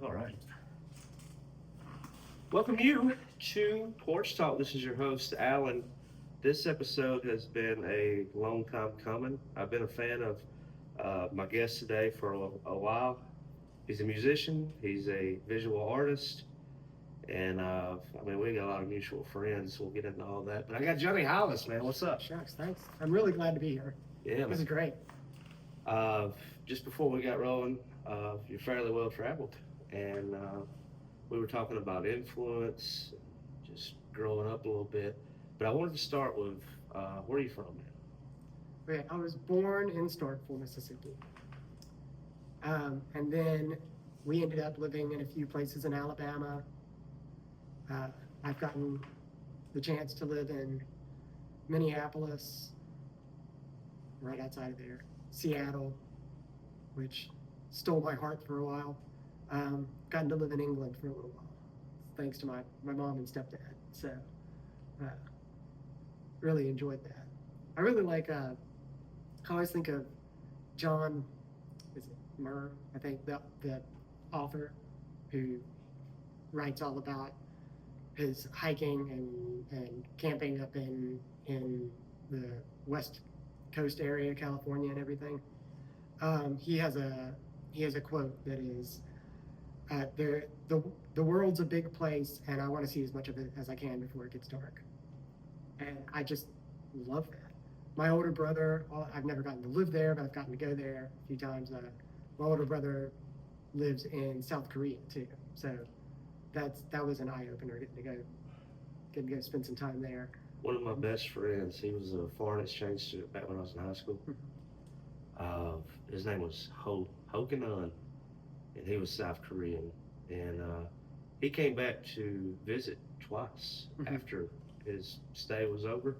All right. Welcome you to Porch Talk. This is your host, Alan. This episode has been a long time coming. I've been a fan of my guest today for a while. He's a musician, he's a visual artist, and we got a lot of mutual friends. We'll get into all that. But I got Jonny Hollis, man. What's up? Shucks, thanks. I'm really glad to be here. Yeah, This is man. great. Uh, just before we got rolling, you're fairly well traveled, and we were talking about influence, just growing up a little bit. But I wanted to start with where are you from, man? Wait, I was born in Starkville, Mississippi. And then we ended up living in a few places in Alabama. I've gotten the chance to live in Minneapolis, right outside of there, Seattle, which stole my heart for a while. Gotten to live in England for a little while, thanks to my mom and stepdad. So, really enjoyed that. I really like, I always think of John, is it Murr? I think the author who writes all about his hiking and camping up in the West Coast area, California, and everything. He has a quote that is, the world's a big place, and I want to see as much of it as I can before it gets dark. And I just love that. My older brother, I've never gotten to live there, but I've gotten to go there a few times. My older brother lives in South Korea too, so that was an eye opener getting to go spend some time there. One of my best friends, he was a foreign exchange student back when I was in high school. His name was Ho Kan-un, and he was South Korean. And he came back to visit twice after his stay was over.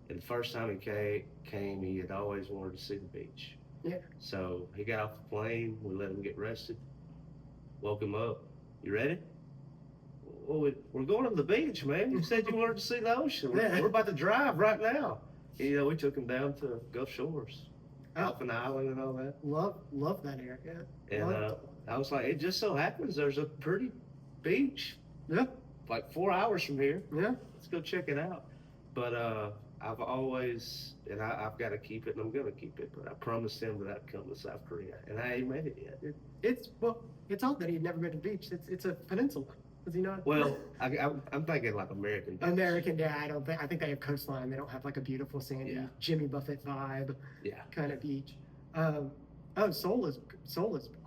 And the first time he came, he had always wanted to see the beach. Yeah. So he got off the plane, we let him get rested, woke him up. You ready? Well, we're going to the beach, man. You said you wanted to see the ocean. We're about to drive right now. We took him down to Gulf Shores, Alphen Island and all that. Love that area. And I was like, it just so happens there's a pretty beach. Yeah. Like 4 hours from here. Yeah. Let's go check it out. But I've always, and I've got to keep it, and I'm going to keep it, but I promised him that I'd come to South Korea, and I ain't made it yet. It's odd that he'd never been to the beach. It's a peninsula. Is he not? Well, I'm thinking like American beach. American, yeah. I think they have coastline. They don't have like a beautiful sandy Jimmy Buffett vibe kind of beach. Seoul is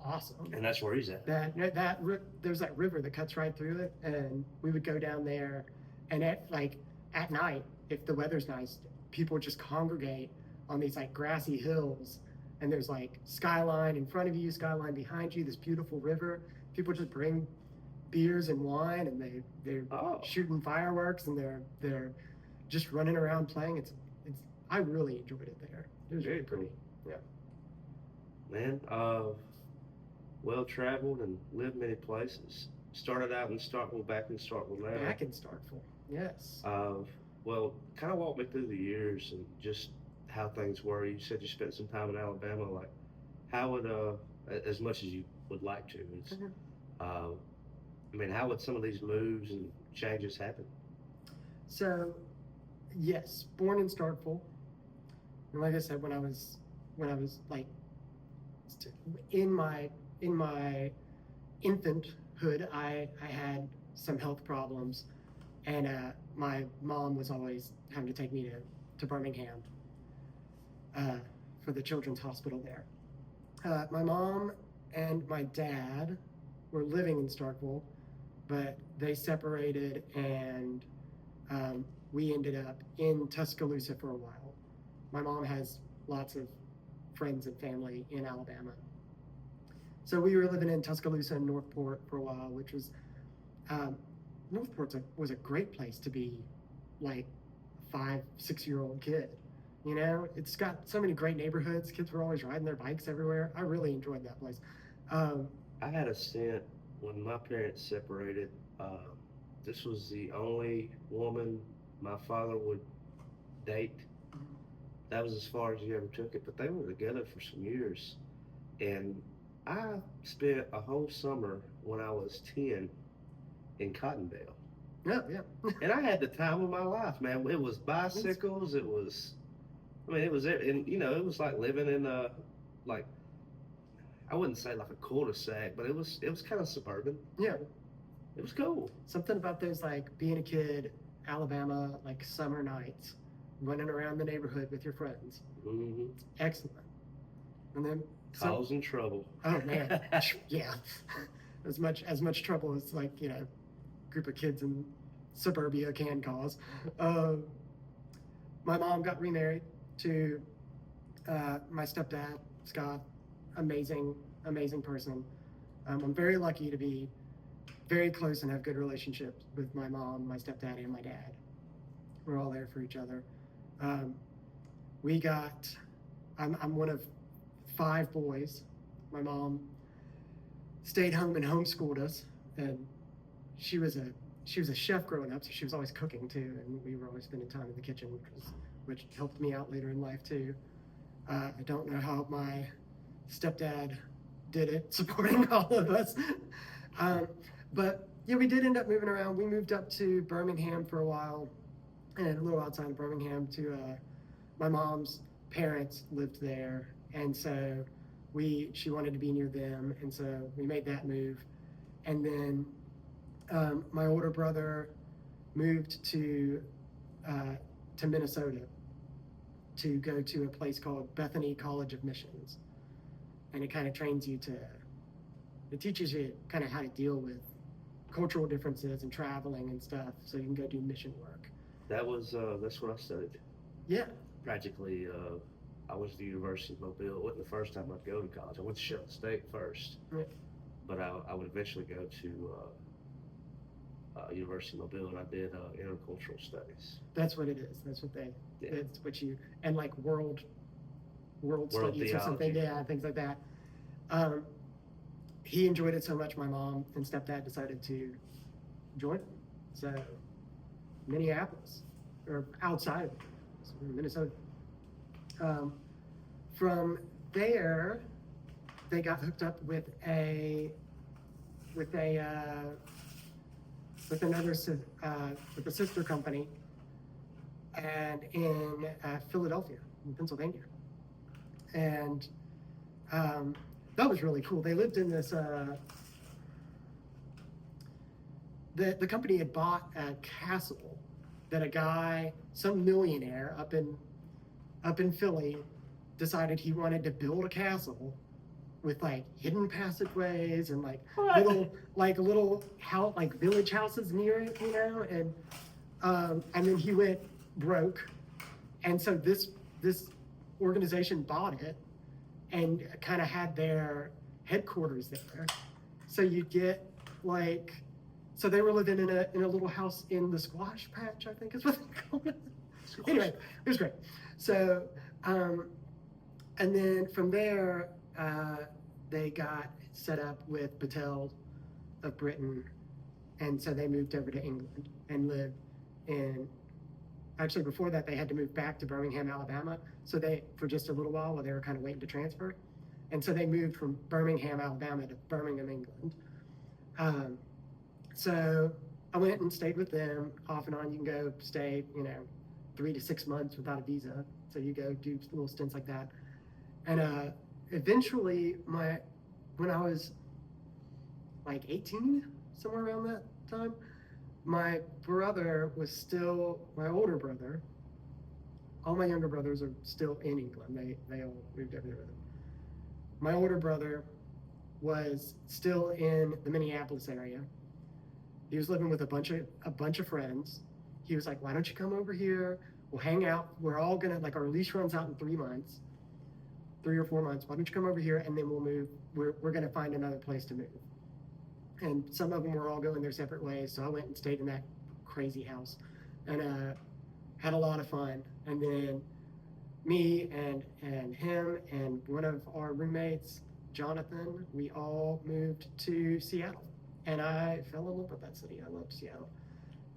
awesome. And that's where he's at. There's that river that cuts right through it, and we would go down there, and at night, if the weather's nice, people just congregate on these like grassy hills, and there's like skyline in front of you, skyline behind you, this beautiful river. People just bring beers and wine, and they're shooting fireworks, and they're just running around playing. I really enjoyed it there. It was really pretty. Yeah. Man, well traveled and lived many places. Started out in Starkville, back in Starkville now. Back in Starkville, yes. Well, kind of walk me through the years and just how things were. You said you spent some time in Alabama. Like, how would as much as you would like to, how would some of these moves and changes happen? So, yes, born in Starkville, and like I said, when I was like in my infanthood, I had some health problems, and my mom was always having to take me to Birmingham for the children's hospital there. My mom and my dad were living in Starkville, but they separated, and we ended up in Tuscaloosa for a while. My mom has lots of friends and family in Alabama. So we were living in Tuscaloosa and Northport for a while, which was, Northport was a great place to be like a 5-6-year-old kid. You know, it's got so many great neighborhoods. Kids were always riding their bikes everywhere. I really enjoyed that place. I had a stint when my parents separated. This was the only woman my father would date. That was as far as he ever took it, but they were together for some years. And I spent a whole summer when I was 10 in Cottondale. Yeah, yeah. And I had the time of my life, man. It was It's- bicycles. I mean, it was, and it was like living in like, I wouldn't say like a cul-de-sac, but it was kind of suburban. yeah. It was cool. Something about those, like being a kid, Alabama, like summer nights, running around the neighborhood with your friends. Mm-hmm. Excellent. And then Causing trouble. oh man, yeah, as much trouble as like group of kids in suburbia can cause. Uh, my mom got remarried to my stepdad, Scott. Amazing person. I'm very lucky to be very close and have good relationships with my mom, my stepdad, and my dad. We're all there for each other. Um, we got. I'm one of 5 boys. My mom stayed home and homeschooled us, and she was a chef growing up, so she was always cooking too, and we were always spending time in the kitchen, which helped me out later in life too. I don't know how my stepdad did it, supporting all of us, but yeah, we did end up moving around. We moved up to Birmingham for a while, and a little outside of Birmingham to my mom's parents lived there, and so she wanted to be near them, and so we made that move. And then my older brother moved to Minnesota to go to a place called Bethany College of Missions, and it kind of it teaches you kind of how to deal with cultural differences and traveling and stuff, so you can go do mission work. That's what I studied. Yeah. Practically, I was at the University of Mobile. It wasn't the first time I'd go to college. I went to Shelton State first, Yeah. but I would eventually go to University of Mobile, and I did intercultural studies. That's what it is. That's what that's what you, and like world studies theology. or something, yeah, things like that. He enjoyed it so much, my mom and stepdad decided to join him. So Minneapolis, or outside of Minnesota. From there, they got hooked up with a sister company, and in Philadelphia, in Pennsylvania, and that was really cool. They lived in this. The company had bought a castle that a guy, some millionaire up in Philly, decided he wanted to build a castle with like hidden passageways and like little house, like village houses near it, and then he went broke, and so this organization bought it and kind of had their headquarters there. So you get like, so they were living in a little house in the squash patch, I think is what they call it. Anyway, it was great. So, and then from there, they got set up with Battelle of Britain, and so they moved over to England and lived in. Actually, before that, they had to move back to Birmingham, Alabama. So for just a little while they were kind of waiting to transfer, and so they moved from Birmingham, Alabama to Birmingham, England. So I went and stayed with them off and on. You can go stay, 3 to 6 months without a visa. So you go do little stints like that. And eventually, when I was like 18, somewhere around that time, my brother was still, my older brother, all my younger brothers are still in England. They all moved over there with him. My older brother was still in the Minneapolis area. He was living with a bunch of friends. He was like, "Why don't you come over here? We'll hang out. We're all gonna, like, our lease runs out in 3 months, 3 or 4 months. Why don't you come over here and then we'll move. We're gonna find another place to move." And some of them were all going their separate ways. So I went and stayed in that crazy house, and had a lot of fun. And then me and him and one of our roommates, Jonathan, we all moved to Seattle, and I fell in love with that city. I loved Seattle,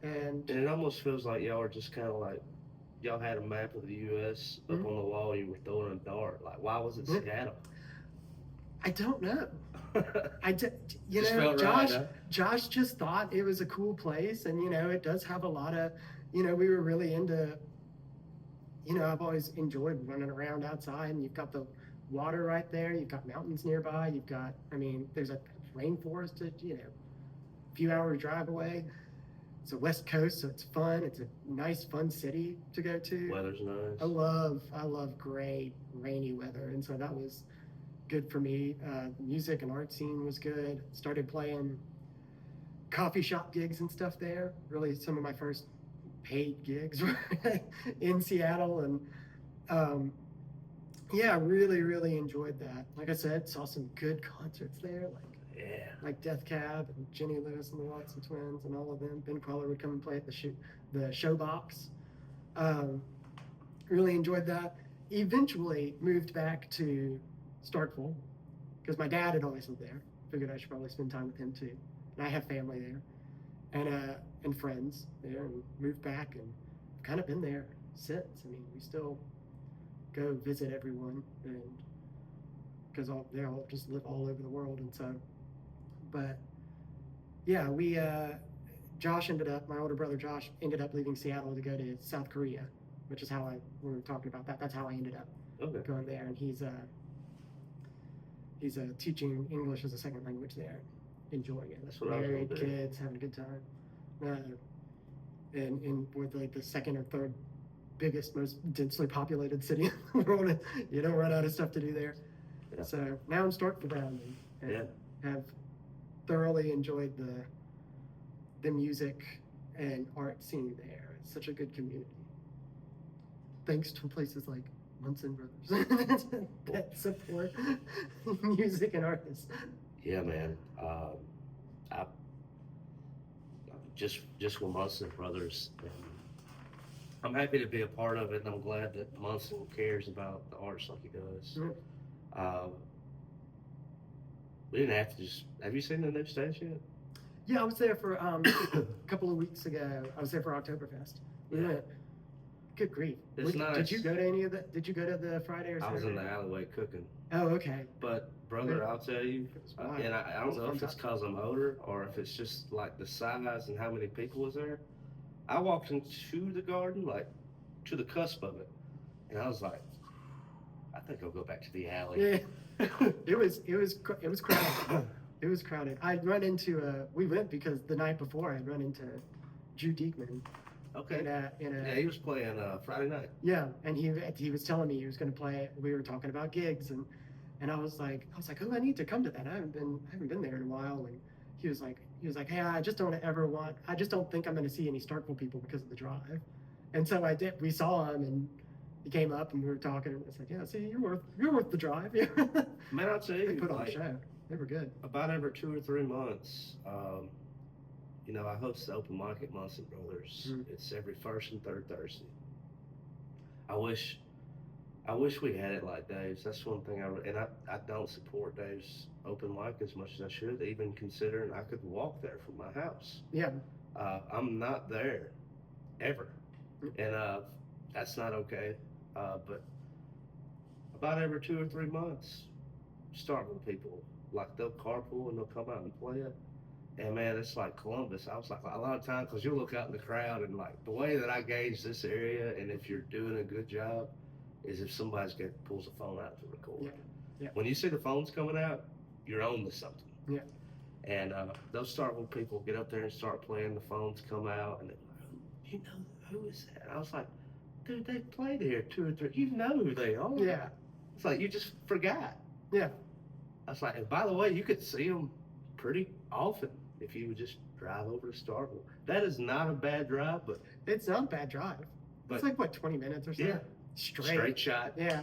and it almost feels like y'all are just kind of like, y'all had a map of the U.S. up on the wall. You were throwing a dart. Like, why was it Seattle? I don't know. You Just know, felt right, huh? Josh just thought it was a cool place, and you know, it does have a lot of, you know, we were really into, you know, I've always enjoyed running around outside, and you've got the water right there, you've got mountains nearby, you've got, I mean, there's a rainforest, you know, a few hours drive away. It's a West Coast, so it's fun. It's a nice, fun city to go to. Weather's nice. I love gray, rainy weather, and so that was good for me. Music and art scene was good. Started playing coffee shop gigs and stuff there. Really, some of my first paid gigs were in Seattle, and um, yeah, really enjoyed that. Like I said, saw some good concerts there, Yeah. like Death Cab and Jenny Lewis and the Watson Twins and all of them. Ben Queller would come and play at the Showbox. Um, really enjoyed that. Eventually moved back to Starkville because my dad had always lived there. Figured I should probably spend time with him too. And I have family there and friends there, and moved back and kind of been there since. I mean, we still go visit everyone, and because they all just live all over the world, and so. But yeah, Josh my older brother Josh ended up leaving Seattle to go to South Korea, which is how we were talking about that. That's how I ended up going there, and he's teaching English as a second language there, enjoying it. That's what Married, I was gonna do. kids, having a good time. And with like the second or third biggest, most densely populated city in the world, you don't run out of stuff to do there. Yeah. So now I'm Starkville bound and Yeah. have thoroughly enjoyed the music and art scene there. It's such a good community. Thanks to places like Munson Brothers that support music and artists. Yeah, man. I just with Munson Brothers. I'm happy to be a part of it, and I'm glad that Munson cares about the arts like he does. Mm-hmm. We didn't have to just. Have you seen the new stage yet? Yeah, I was there for a couple of weeks ago. I was there for Oktoberfest. We went. Good grief! It's nice. Did you go to any of the? Did you go to the Friday or Saturday? I was in the alleyway cooking. Oh, okay. But brother, I'll tell you, and I don't know if it's because I'm older or if it's just like the size and how many people was there. I walked into the garden, like to the cusp of it, and I was like, I think I'll go back to the alley. Yeah, it was crowded. It was crowded. I'd run into we went because the night before I'd run into Drew Diekman. Okay. Yeah, he was playing Friday night. Yeah, and he was telling me he was going to play. We were talking about gigs, and I was like, oh, I need to come to that. I haven't been there in a while. And he was like, hey, I just don't think I'm going to see any Starkville people because of the drive. And so I did. We saw him, and he came up, and we were talking. And it's like, yeah, see, you're worth the drive. Yeah. Man, I'll tell you, they put on a show. They were good. About every 2 or 3 months, you know, I host the open mic at Munson Brothers. Mm-hmm. It's every first and third Thursday. I wish we had it like Dave's. That's one thing I don't support Dave's open mic as much as I should, even considering I could walk there from my house. Yeah. I'm not there ever, and that's not okay. But about every 2 or 3 months, start with people like they'll carpool and they'll come out and play it. And man, it's like Columbus. I was like, a lot of times, because you'll look out in the crowd, and like the way that I gauge this area, and if you're doing a good job, is if somebody's pulls a phone out to record. Yeah. Yeah. When you see the phones coming out, you're on to something. Yeah. And those Starkville people get up there and start playing. The phones come out, and they're like, you know, who is that? And I was like, dude, they played here 2 or 3. You know who they are. Yeah. It's like you just forgot. Yeah. I was like, and by the way, you could see them pretty often if you would just drive over to Starkville. That is not a bad drive, but it's not a bad drive. It's like what, 20 minutes or so? Yeah. Straight shot. Yeah.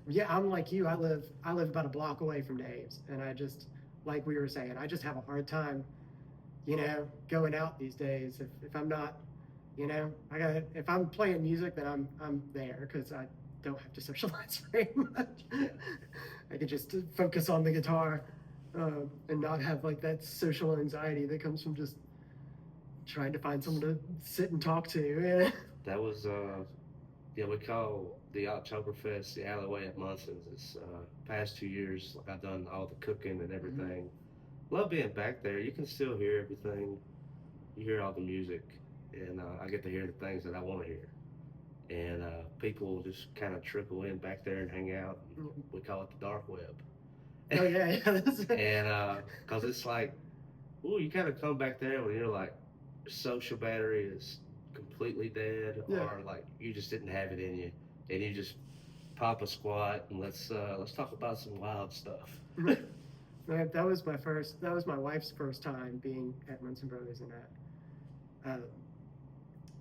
Yeah, I'm like you. I live about a block away from Dave's, and I just, like we were saying, I just have a hard time, you know, going out these days. If I'm not, you know, if I'm playing music, then I'm there because I don't have to socialize very much. I can just focus on the guitar and not have like that social anxiety that comes from just trying to find someone to sit and talk to. That was Yeah, we call the Oktoberfest the alleyway at Munson's. It's past 2 years, like I've done all the cooking and everything. Love being back there. You can still hear everything. You hear all the music, and I get to hear the things that I want to hear. And people just kind of trickle in back there and hang out. And Mhm. we call it the dark web. Oh yeah, yeah. And because it's like, ooh, you kind of come back there when you're like, social battery is completely dead, Yeah. or like you just didn't have it in you, and you just pop a squat and let's talk about some wild stuff. That was my first. That was my wife's first time being at Munson Brothers, and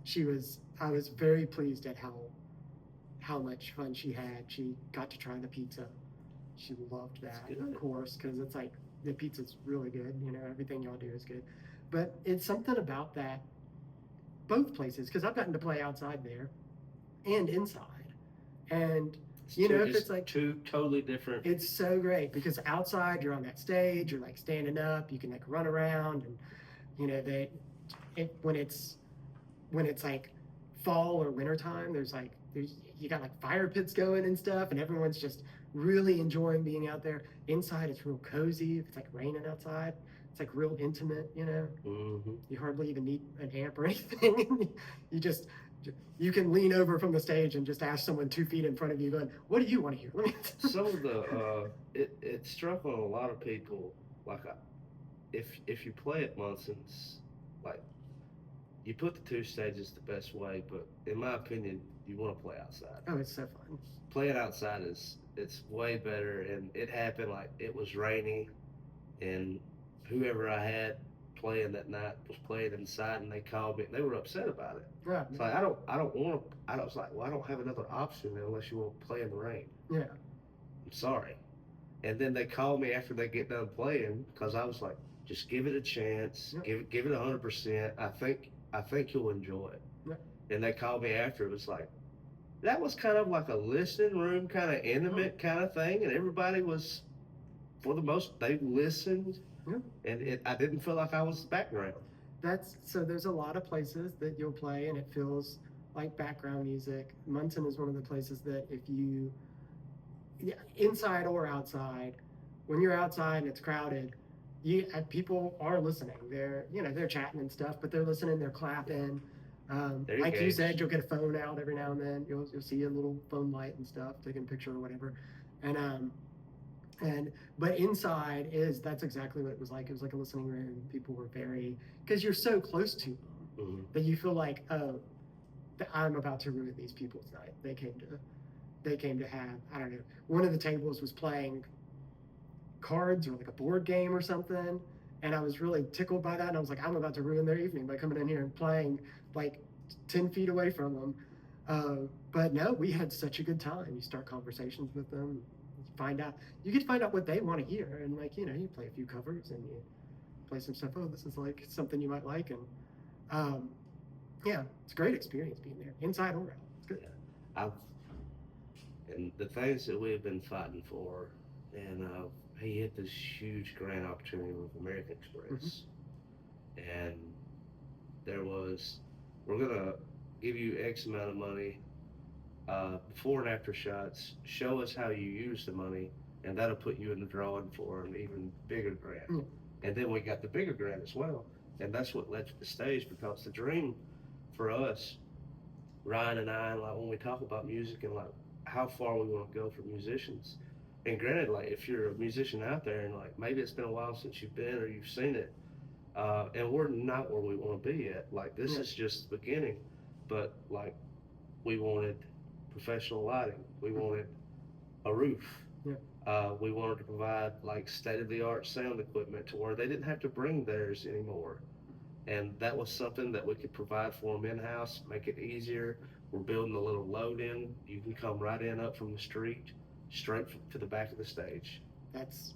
she was. I was very pleased at how much fun she had. She got to try the pizza. She loved that, of course, because it's like the pizza's really good. You know, everything y'all do is good, but it's something about that both places because I've gotten to play outside there and inside, and if it's like two totally different. it's so great because outside you're on that stage, you're like standing up, you can like run around, and they when it's like fall or winter time, there's you got like fire pits going and stuff, and everyone's just really enjoying being out there. Inside, it's real cozy. If it's like raining outside, it's like real intimate. Mm-hmm. You hardly even need an amp or anything. You can lean over from the stage and just ask someone 2 feet in front of you, going, "What do you want to hear?" Some of the it struck on a lot of people. Like if you play at Munson's, like you put the two stages the best way, but in my opinion, you want to play outside. Oh, it's so fun. Playing outside it's way better, and it happened like it was rainy, and whoever I had playing that night was playing inside, and they called me and they were upset about it. Yeah. It's like I don't want to. I was like, well, I don't have another option unless you want to play in the rain. Yeah. I'm sorry. And then they call me after they get done playing because I was like, just give it a chance, give it 100%. I think you'll enjoy it. And they called me after. It was like, that was kind of like a listening room, kind of intimate kind of thing, and everybody was, for the most, they listened, and I didn't feel like I was background. There's a lot of places that you'll play and it feels like background music. Munson is one of the places that if you, inside or outside, when you're outside and it's crowded, people are listening. They're chatting and stuff, but they're listening. They're clapping. Like you said, you'll get a phone out every now and then. You'll see a little phone light and stuff, taking a picture or whatever. But inside that's exactly what it was like. It was like a listening room. People were because you're so close to them that you feel like, oh, I'm about to ruin these people's night. They came to have, I don't know, one of the tables was playing cards or like a board game or something, and I was really tickled by that, and I was like, I'm about to ruin their evening by coming in here and playing like 10 feet away from them. But no, we had such a good time. You start conversations with them, you get to find out what they want to hear, and you play a few covers and you play some stuff. Oh, this is like something you might like, and it's a great experience being there, inside or out. It's good. Yeah. And the things that we've been fighting for, and he hit this huge grant opportunity with American Express, and we're gonna give you X amount of money, before and after shots. Show us how you use the money, and that'll put you in the drawing for an even bigger grant. And then we got the bigger grant as well, and that's what led to the stage, because the dream for us, Ryan and I, like when we talk about music and like how far we want to go for musicians. And granted, like if you're a musician out there and like maybe it's been a while since you've been or you've seen it, and we're not where we want to be yet. Like this is just the beginning, but like we wanted professional lighting, we wanted a roof, we wanted to provide like state-of-the-art sound equipment to where they didn't have to bring theirs anymore. And that was something that we could provide for them in-house, make it easier. We're building a little load in. You can come right in up from the street, straight to the back of the stage. That's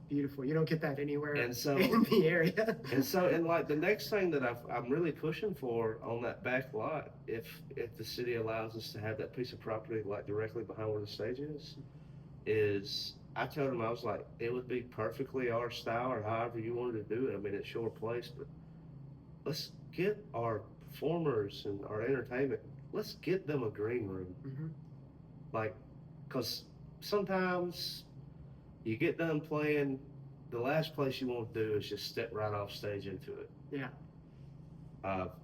beautiful. You don't get that anywhere in the area. And like the next thing that I'm really pushing for on that back lot, if the city allows us to have that piece of property like directly behind where the stage is I told him, I was like, it would be perfectly our style or however you wanted to do it. I mean, it's your place, but let's get our performers and our entertainment let's get them a green room. Mm-hmm. Like, because sometimes you get done playing, the last place you want to do is just step right off stage into it. Yeah.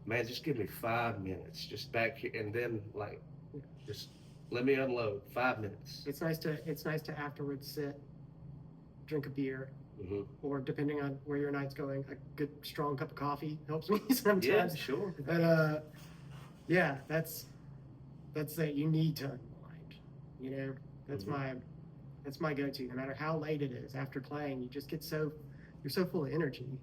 Man, just give me 5 minutes, just back here, and then like, just let me unload 5 minutes. It's nice to afterwards sit, drink a beer, Mm-hmm. or depending on where your night's going, a good strong cup of coffee helps me sometimes. Yeah, sure. And yeah, that's that you need to unwind. You know, that's Mhm. my go-to. No matter how late it is after playing, you just you're so full of energy.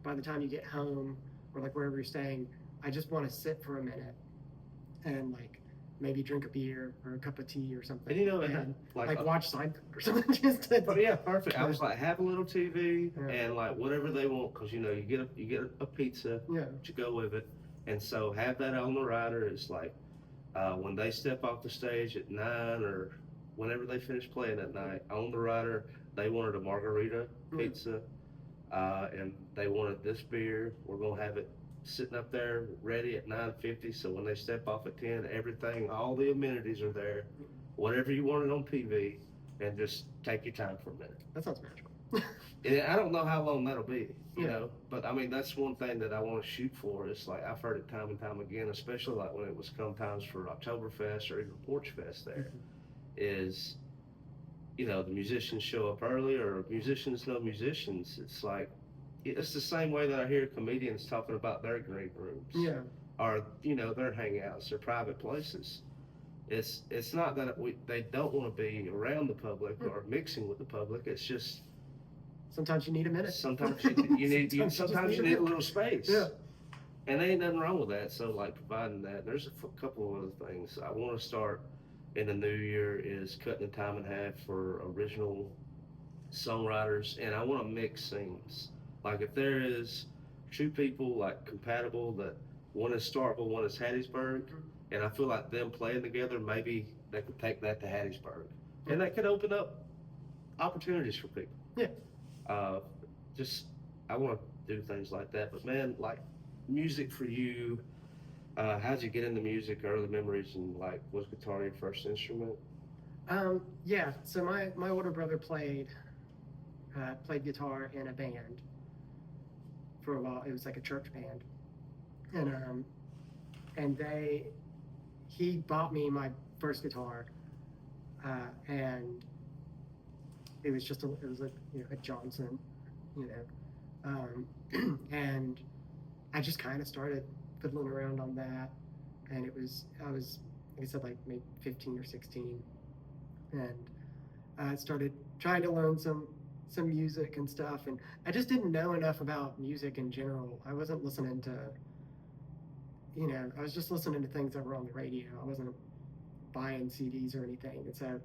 By the time you get home or like wherever you're staying, I just want to sit for a minute and like maybe drink a beer or a cup of tea or something, And you know, and like, watch Seinfeld or something. Just to, oh yeah, perfect. I was like, have a little TV Yeah. and like whatever they want, because you know you get a pizza yeah, to go with it, and so have that on the rider. It's like when they step off the stage at 9 or whenever they finish playing at night on the rider, they wanted a margarita pizza, and they wanted this beer. We're gonna have it sitting up there ready at 9:50. So when they step off at 10, everything, all the amenities are there. Whatever you wanted on TV, and just take your time for a minute. that sounds magical. And I don't know how long that'll be, you Yeah. know, but I mean, that's one thing that I want to shoot for. It's like, I've heard it time and time again, especially like when it was come times for Oktoberfest or even Porch Fest there, is, you know, the musicians show up early or musicians know musicians. It's like, it's the same way that I hear comedians talking about their green rooms. Yeah. Or, you know, their hangouts, their private places. It's not that they don't want to be around the public or mixing with the public. It's just, Sometimes you need a minute. sometimes you need a little space. Yeah. And there ain't nothing wrong with that. So like providing that, there's a couple of other things I want to start in the new year is cutting the time in half for original songwriters, and I want to mix scenes. Like if there is two people like compatible, that one is Starkville, one is Hattiesburg, and I feel like them playing together, maybe they could take that to Hattiesburg, and that could open up opportunities for people. Yeah. Just I want to do things like that. But man, like music for you, how'd you get into music? Early memories, and like, was guitar your first instrument? Yeah. So my older brother played guitar in a band for a while. It was like a church band, and he bought me my first guitar, and it was a Johnson, you know, and I just kind of started fiddling around on that, and I was like I said, like maybe 15 or 16, and I started trying to learn some music and stuff, and I just didn't know enough about music in general. I wasn't listening to, I was just listening to things that were on the radio. I wasn't buying CDs or anything, and so.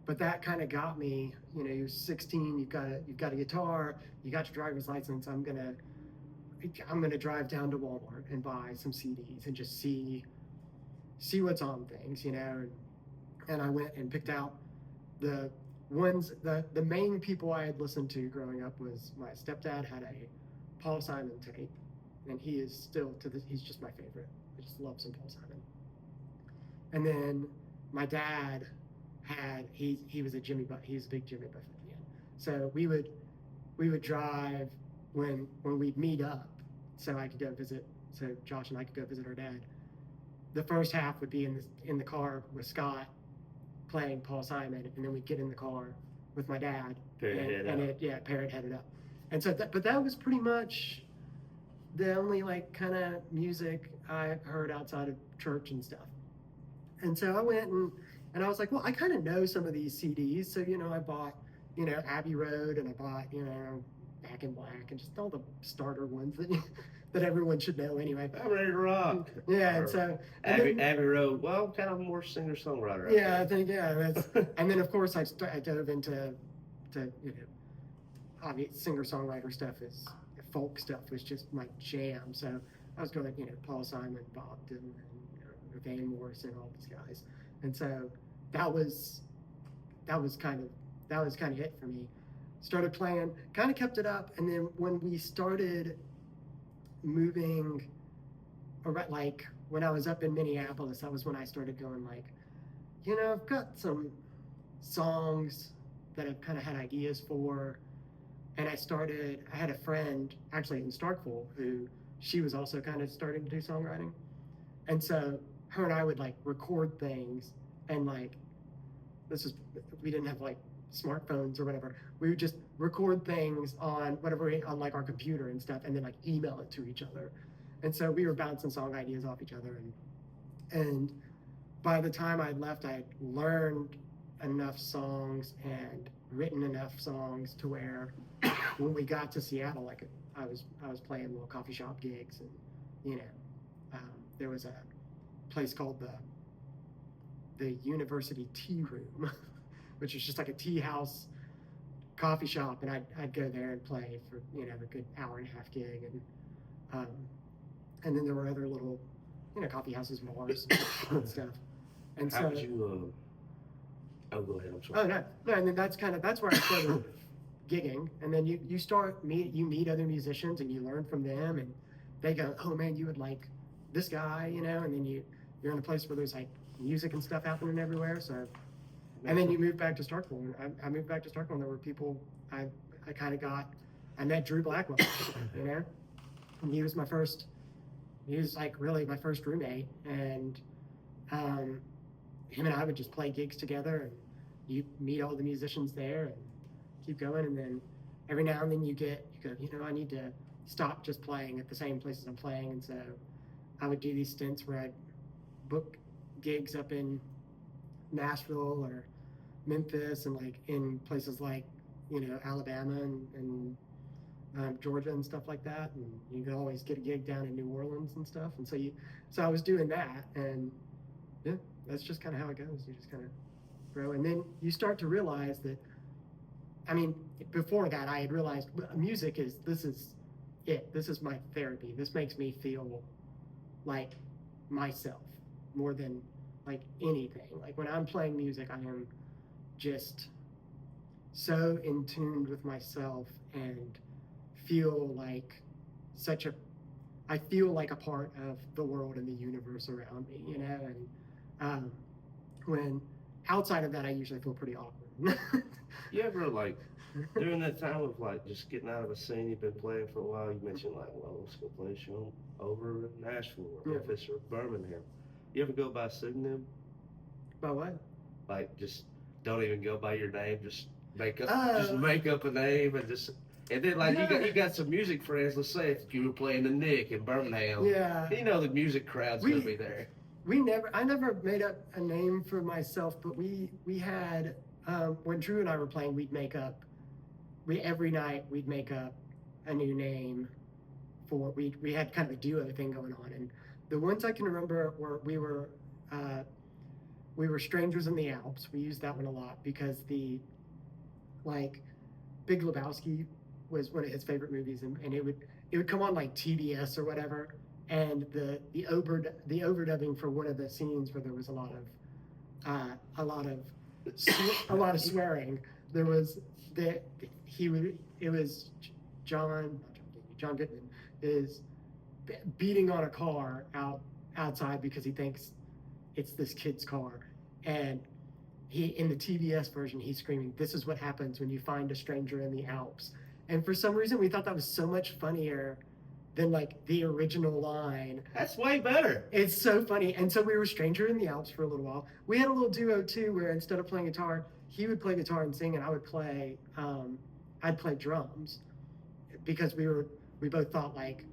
But that kind of got me. You're 16. You've got a guitar. You got your driver's license. I'm gonna drive down to Walmart and buy some CDs and just see what's on things, And I went and picked out the ones. The main people I had listened to growing up was my stepdad had a Paul Simon tape, and he is still he's just my favorite. I just love some Paul Simon. And then my dad he was a big Jimmy Buffett fan. So we would drive when we'd meet up, so I could go visit. So Josh and I could go visit our dad. The first half would be in the car with Scott playing Paul Simon, and then we'd get in the car with my dad parrot headed up. And so but that was pretty much the only like kind of music I heard outside of church and stuff. And so I went and I was like, well, I kind of know some of these CDs. So, I bought, Abbey Road, and I bought, Back in Black, and just all the starter ones that everyone should know anyway. I'm ready to rock. Yeah, and so Abbey Road. Well, kind of more singer-songwriter. Yeah, I think that's. And then of course I dove into obvious singer-songwriter stuff. Folk stuff was just my jam. So I was going, Paul Simon, Bob Dylan, Van Morrison, all these guys, and so that was kind of it for me. Started playing, kind of kept it up, and then when we started moving like when I was up in Minneapolis, that was when I started going like, I've got some songs that I've kind of had ideas for. And I had a friend actually in Starkville who she was also kind of starting to do songwriting. And so her and I would like record things and like, we didn't have like smartphones or whatever. We would just record things on on like our computer and stuff and then like email it to each other. And so we were bouncing song ideas off each other. And by the time I left, I had learned enough songs and written enough songs to where when we got to Seattle, like I was playing little coffee shop gigs, and there was a place called the University Tea Room, which is just like a tea house coffee shop, and I'd go there and play for a good hour and a half gig, and then there were other little coffee houses, bars, and stuff. And How so, would you? Oh, go ahead. I'm sorry. oh no, and then that's where I started gigging, and then you meet other musicians and you learn from them, and they go, oh man, you would like this guy, and then you're in a place where there's like music and stuff happening everywhere. So, and then you move back to Starkville. I moved back to Starkville, and there were people I met Drew Blackwell, and he was like really my first roommate, and him and I would just play gigs together, and you meet all the musicians there and keep going, and then every now and then you go, I need to stop just playing at the same places I'm playing, and so I would do these stints where I'd book gigs up in Nashville or Memphis and like in places like Alabama and Georgia and stuff like that, and you could always get a gig down in New Orleans and stuff, and so I was doing that, and yeah, that's just kind of how it goes. You just kind of grow, and then you start to realize that, I mean, before that I had realized music this is my therapy. This makes me feel like myself more than like anything. Like when I'm playing music, I am just so in tune with myself and feel like I feel like a part of the world and the universe around me, and when outside of that, I usually feel pretty awkward. You ever like during that time of like just getting out of a scene you've been playing for a while? You mentioned like, well, let's go play a show over in Nashville or Memphis or Birmingham. You ever go by a pseudonym? By what? Like just don't even go by your name. Just make up a name and then like you got some music friends. Let's say if you were playing the Nick in Birmingham. Yeah. The music crowd's gonna be there. I never made up a name for myself, but we had when Drew and I were playing, every night we'd make up a new name for we had kind of a duo thing going on, and the ones I can remember were we were Strangers in the Alps. We used that one a lot because the Big Lebowski was one of his favorite movies, and it would come on like TBS or whatever, and the overdubbing for one of the scenes where there was a lot of swearing. There was it was John Goodman is beating on a car outside because he thinks it's this kid's car, and in the TBS version he's screaming, "This is what happens when you find a stranger in the Alps." And for some reason we thought that was so much funnier than like the original line. That's way better. It's so funny. And so we were Stranger in the Alps for a little while. We had a little duo too, where instead of playing guitar, he would play guitar and sing, and I'd play drums, because we both thought like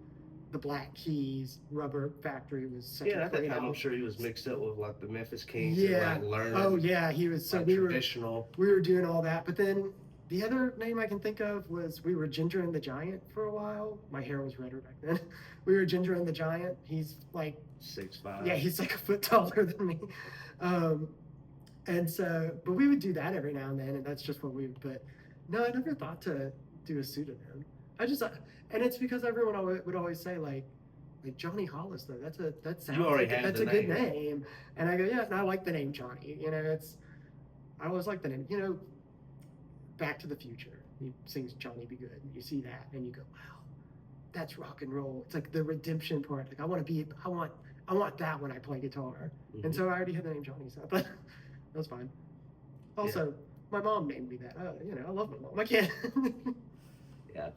the Black Keys Rubber Factory was such a at that great time album. I'm sure he was mixed up with like the Memphis Kings Yeah. and like learning. Oh yeah, he was. So like, we traditional. we were doing all that, but then the other name I can think of was we were Ginger and the Giant for a while. My hair was redder back then. We were Ginger and the Giant. He's like 6'5". Yeah, he's like a foot taller than me. And so, but we would do that every now and then, and that's just what but no, I never thought to do a pseudonym. And it's because everyone would always say like Jonny Hollis though. That sounds that's a good name. And I go, yeah, and I like the name Johnny. I always like the name. Back to the Future. He sings Johnny Be Good. And you see that and you go, wow, that's rock and roll. It's like the redemption part. Like I want that when I play guitar. Mhm. And so I already had the name Johnny, so but that's fine. Also, my mom named me that. I love my mom. I can't. Yeah,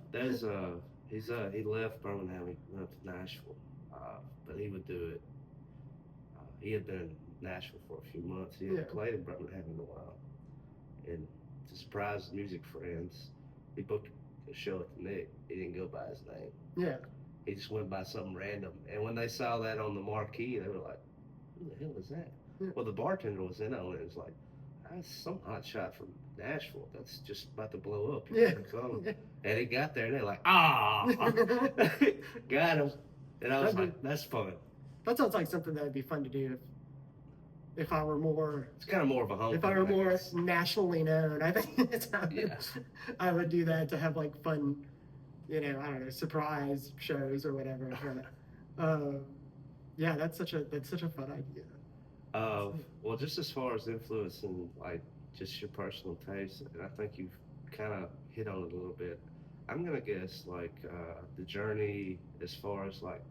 he left Birmingham, he went up to Nashville, but he would do it. He had been in Nashville for a few months. He hadn't played in Birmingham in a while, and to surprise his music friends, he booked a show at the Nick. He didn't go by his name. Yeah. He just went by something random. And when they saw that on the marquee, they were like, "Who the hell is that?" Yeah. Well, the bartender was in on it. It was like, "That's some hot shot from Nashville. That's just about to blow up." Yeah. And he got there, and they're like, "Ah, got him." And I was like, "That's fun." That sounds like something that would be fun to do if I were more. It's kind of more of a home. If I were more nationally known, I think I would do that to have like fun, I don't know, surprise shows or whatever. Yeah, that's such a fun idea. Well, just as far as influence and like just your personal taste, and I think you've kind of hit on it a little bit. I'm gonna guess like the journey as far as like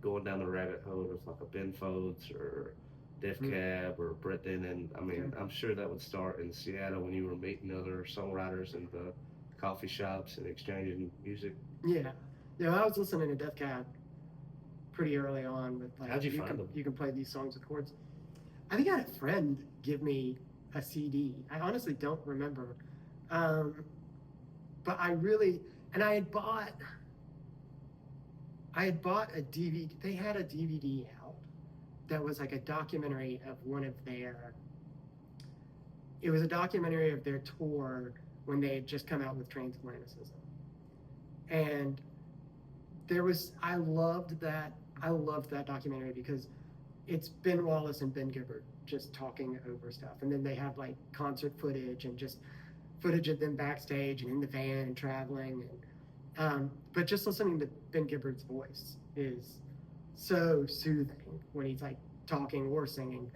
going down the rabbit hole of like a Ben Folds or Def Cab or Brett Dennen. I mean, I'm sure that would start in Seattle when you were meeting other songwriters in the coffee shops and exchanging music. Yeah, I was listening to Def Cab pretty early on. With like, how'd you find them? You can play these songs with chords. I think I had a friend give me a CD. I honestly don't remember, but I had bought a DVD. They had a DVD out that was like a documentary of it was a documentary of their tour when they had just come out with Transatlanticism. And I loved that documentary because it's Ben Wallace and Ben Gibbard just talking over stuff. And then they have like concert footage and just footage of them backstage and in the van and traveling. And but just listening to Ben Gibbard's voice is so soothing when he's like talking or singing.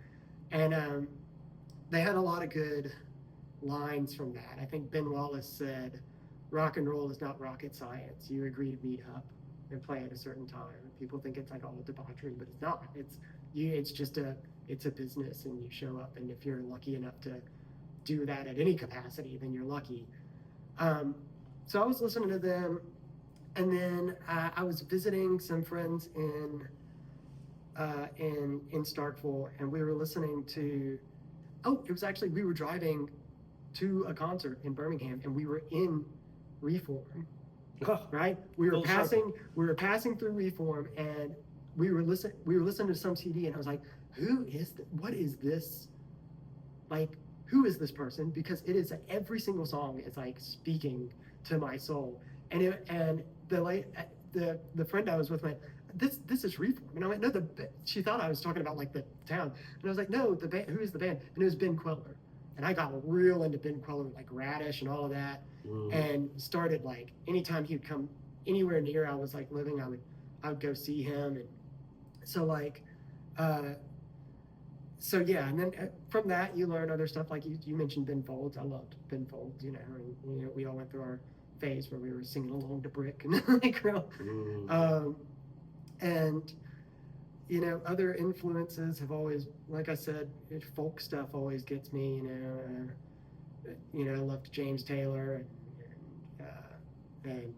And they had a lot of good lines from that. I think Ben Wallace said, "Rock and roll is not rocket science. You agree to meet up and play at a certain time. People think it's like all debauchery, but it's not. It's a business, and you show up. And if you're lucky enough to do that at any capacity, then you're lucky." So I was listening to them, and then I was visiting some friends in Starkville, and we were listening to. Oh, it was actually we were driving to a concert in Birmingham, and we were in Reform. Right? We were passing through Reform, and we were listening to some CD, and I was like, what is this? Like, who is this person? Because it is every single song is like speaking to my soul. And the friend I was with went, this is Reform. And I went, no, she thought I was talking about like the town. And I was like, no, the band, who is the band? And it was Ben Queller. And I got real into Ben Queller, like Radish and all of that. And started like anytime he would come anywhere near I was like living, I would go see him. And so like so yeah, and then from that you learn other stuff, like you mentioned Ben Folds. I loved Ben Folds, and we all went through our phase where we were singing along to Brick and like and other influences have always, like I said, folk stuff always gets me. I loved James Taylor and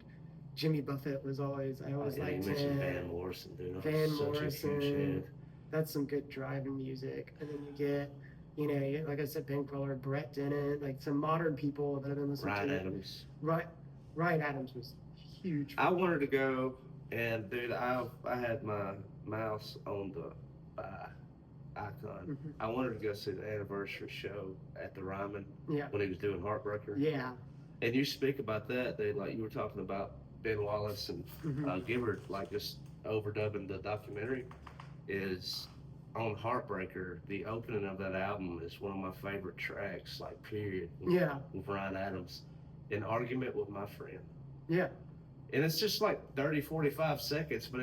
Jimmy Buffett was always. I always liked him. Van Morrison, dude. Van Morrison. That's some good driving music. And then you get, like I said, Ben Queller, Brett Dennen, like some modern people that I've been listening to. Ryan Adams. Ryan Adams was huge. I wanted to go, and dude, I had my mouse on the icon. I wanted to go see the anniversary show at the Ryman when he was doing Heartbreaker. Yeah. And you speak about that. Like you were talking about Ben Wallace and Gibbard, like just overdubbing the documentary. Is on Heartbreaker, the opening of that album is one of my favorite tracks, like period. With Ryan Adams, An Argument with My Friend. Yeah. And it's just like 30, 45 seconds, but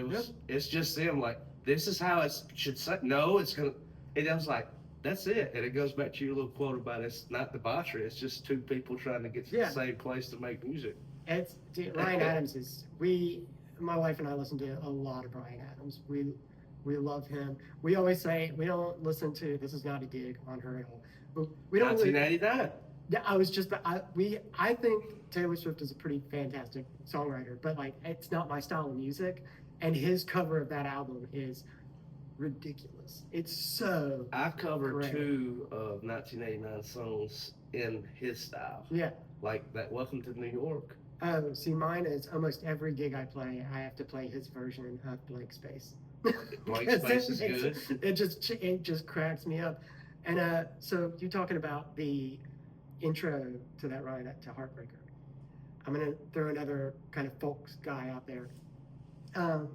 it's just them like, this is how it should say. No, it's gonna. And I was like, that's it. And it goes back to your little quote about it's not debauchery. It's just two people trying to get to the same place to make music. Ryan Adams is my wife and I listen to a lot of Bryan Adams. We love him. We always say we don't listen to. This is not a dig on her at all. But we don't. 1989. Yeah, I think Taylor Swift is a pretty fantastic songwriter, but like it's not my style of music. And his cover of that album is ridiculous. It's so I covered great. 2 of 1989 songs in his style. Yeah. Like that Welcome to New York. Oh, see, mine is almost every gig I play, I have to play his version of Blank Space. Blank Space is good. It just cracks me up. And so you're talking about the intro to that ride to Heartbreaker. I'm gonna throw another kind of folk guy out there. I'm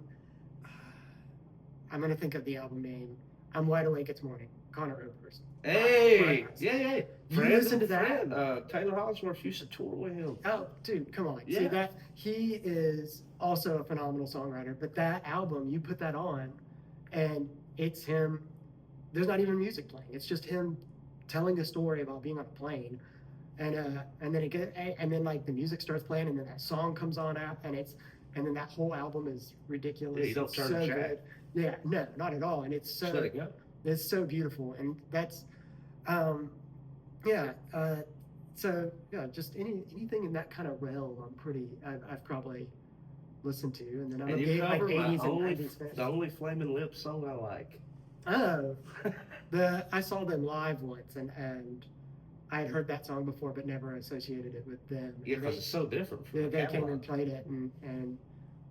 gonna think of the album name. I'm Wide Awake It's Morning. Connor Oberst. Hey, yeah. You listen to that? Taylor Hollisworth used to tour with him. Oh, dude, come on. Yeah. See that he is also a phenomenal songwriter. But that album, you put that on, and it's him. There's not even music playing. It's just him telling a story about being on a plane, and then like the music starts playing, and then that song comes on out, and then that whole album is ridiculous. Yeah, you don't It's turn so the track. good. Yeah, no, not at all. And it's Just let it go. it's so beautiful, and that's so yeah, just anything in that kind of realm I've probably listened to. And then I'm And a you big like cover 80s and 90s fan. the only Flaming Lips song I like. Oh, I saw them live once, and I had heard that song before but never associated it with them. Yeah, because it's so different from They the came catalog. and played it, and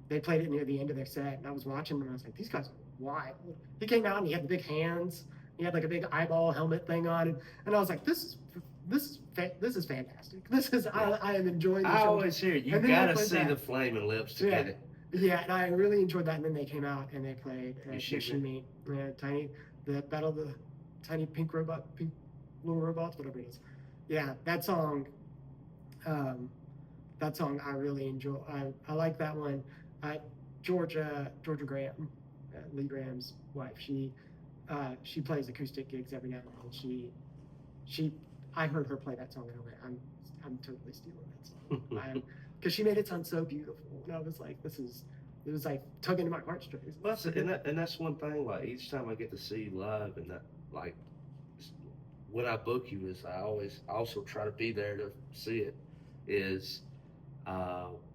they played it near the end of their set, and I was watching them, and I was like, these guys are wild. He came out, and he had the big hands. He had like a big eyeball helmet thing on, and I was like, this is fantastic. I am enjoying the I show. always hear you And then they gotta played see that. the Flaming Lips to Yeah. get it. Yeah, and I really enjoyed that. And then they came out and they played You should Shimmy, the Battle of the Tiny Pink Little Robots, whatever it is. Yeah, that song I really enjoy. I like that one. Georgia Graham, Lee Graham's wife. She plays acoustic gigs every now and then. I heard her play that song and I went, I'm totally stealing that song. Because she made it sound so beautiful, and I was like, it was like tugging at my heartstrings. Well, and that's one thing. Like each time I get to see you live, and that like when I book you, is I always also try to be there to see it. Is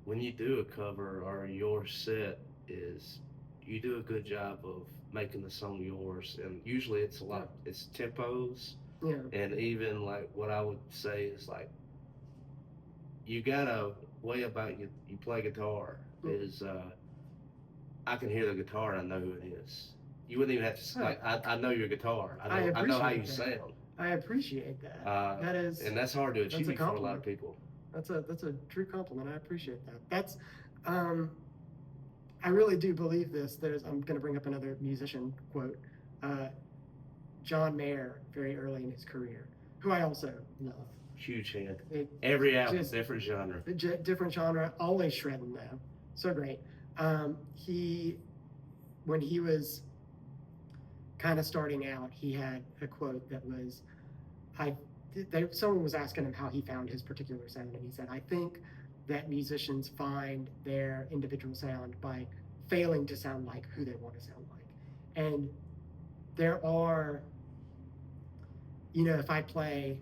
when you do a cover or your set, is you do a good job of making the song yours, and usually it's a lot. It's tempos, Yeah. and even like what I would say is like you got a way about you play guitar is I can hear the guitar and I know who it is. You wouldn't even have to like I know your guitar. I know how you sound. I appreciate that. That is, and that's hard to achieve for a lot of people. That's a true compliment. I appreciate that. That's I really do believe this. I'm going to bring up another musician quote. John Mayer, very early in his career, who I also love. Huge hand. Every album, different genre. Different genre, always shredding though. So great. When he was kind of starting out, he had a quote that was, someone was asking him how he found his particular sound, and he said, I think that musicians find their individual sound by failing to sound like who they want to sound like. And there are, if I play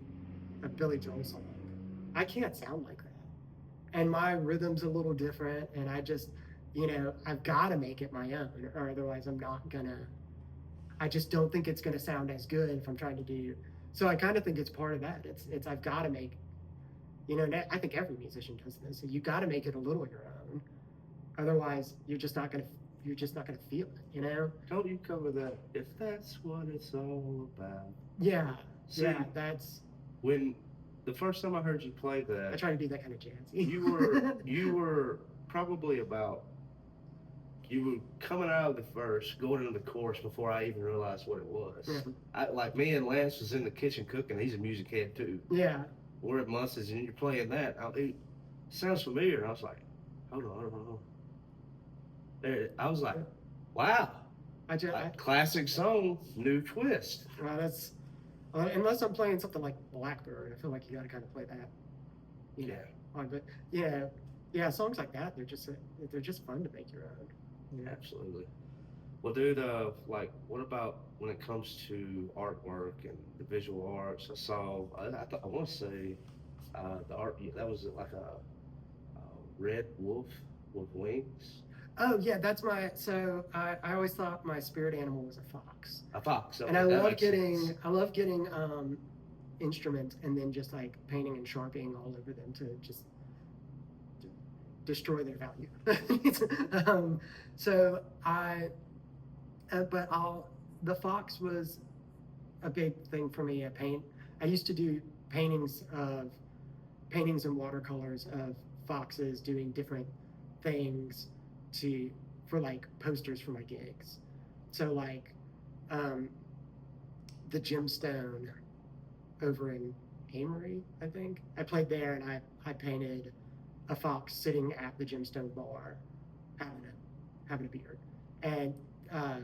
a Billy Joel song, I can't sound like that. And my rhythm's a little different, and I just, I've got to make it my own, or otherwise I just don't think it's gonna sound as good if I'm trying to do. So I kind of think it's part of that. It's I've got to make, I think every musician does this. So you got to make it a little your own, otherwise you're just not gonna feel it. Don't you cover that? If that's what it's all about. Yeah. See, yeah. That's when the first time I heard you play that. I try to do that kind of jazzy. You were probably about. You were coming out of the verse, going into the chorus before I even realized what it was. Yeah. Like me and Lance was in the kitchen cooking. He's a music head too. Yeah. We're at Munson's and you're playing that. It sounds familiar. And I was like, hold on. There, I was like, wow. Classic song, new twist. Well, that's unless I'm playing something like Blackbird, I feel like you got to kind of play that. Yeah. But yeah, yeah, songs like that, they're just fun to make your own. Yeah. Absolutely. Well, dude, like, what about when it comes to artwork and the visual arts? I saw, I want to say, the art that was like a red wolf with wings. Oh yeah, that's my. So I always thought my spirit animal was a fox, A fox. and Okay, that makes sense. I love getting instruments and then just like painting and sharpieing all over them to just destroy their value. So but the fox was a big thing for me. I used to do paintings of paintings and watercolors of foxes doing different things to for like posters for my gigs. So like um, the Gemstone over in Amory, I think. I played there and I painted a fox sitting at the Gemstone bar having a beer. And uh,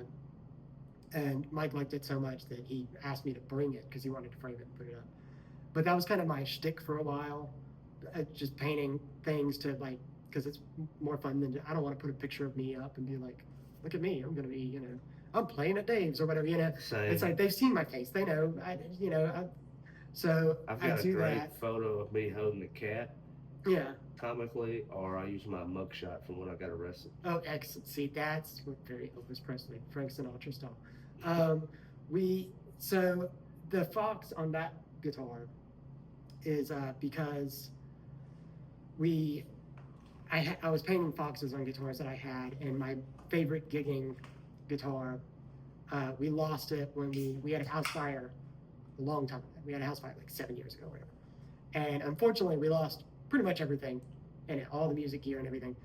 and Mike liked it so much that he asked me to bring it because he wanted to frame it and put it up. But that was kind of my shtick for a while, just painting things to like, because it's more fun than I don't want to put a picture of me up and be like, look at me, I'm gonna be, I'm playing at Dave's or whatever, Same. It's like they've seen my face, they know, so I've I got a do great that. photo of me holding a cat, Yeah. comically, or I use my mugshot from when I got arrested. Oh, excellent. See, that's what very Elvis Presley, Frank Sinatra style. Um, so the Fox on that guitar is because I was painting foxes on guitars that I had, and my favorite gigging guitar, we lost it when we had a house fire a long time ago. We had a house fire like 7 years ago or whatever. And unfortunately, we lost pretty much everything in it, all the music gear and everything.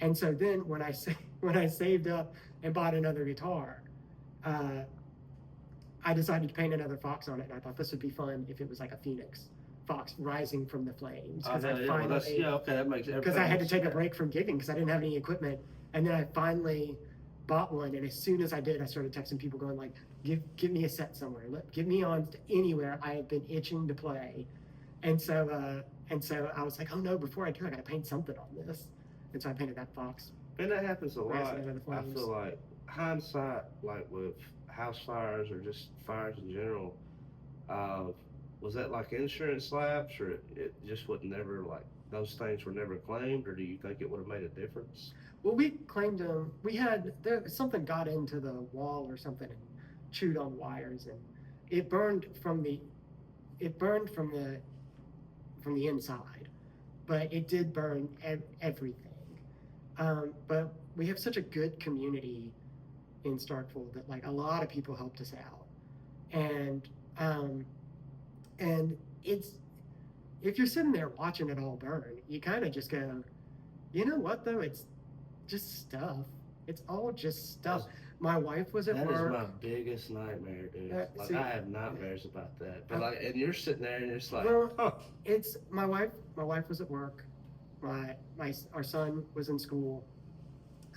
And so then when I saved up and bought another guitar, I decided to paint another fox on it, and I thought this would be fun if it was like a phoenix fox rising from the flames. Okay, that makes Because I had to take a break from gigging because I didn't have any equipment, and then I finally bought one. And as soon as I did, I started texting people going like, "Give me a set somewhere. Get me on anywhere. I have been itching to play." And so I was like, "Oh no! Before I do, I got to paint something on this." And so I painted that fox. And that happens a lot. Rising out of the I flames. feel like hindsight, like with house fires or just fires in general, uh, was that like insurance lapse, or it just would never like those things were never claimed, or do you think it would have made a difference? Well, we claimed them. Something got into the wall or something and chewed on wires, and it burned from the inside, but it did burn everything. But we have such a good community in Starkville that like a lot of people helped us out, and it's if you're sitting there watching it all burn, you kind of just go, you know what though? It's just stuff. It's all just stuff. My wife was at That work. is my biggest nightmare, dude. Like See, I have nightmares about that. But like, and you're sitting there and it's like, Well, huh. it's my wife. My wife was at work. Our son was in school.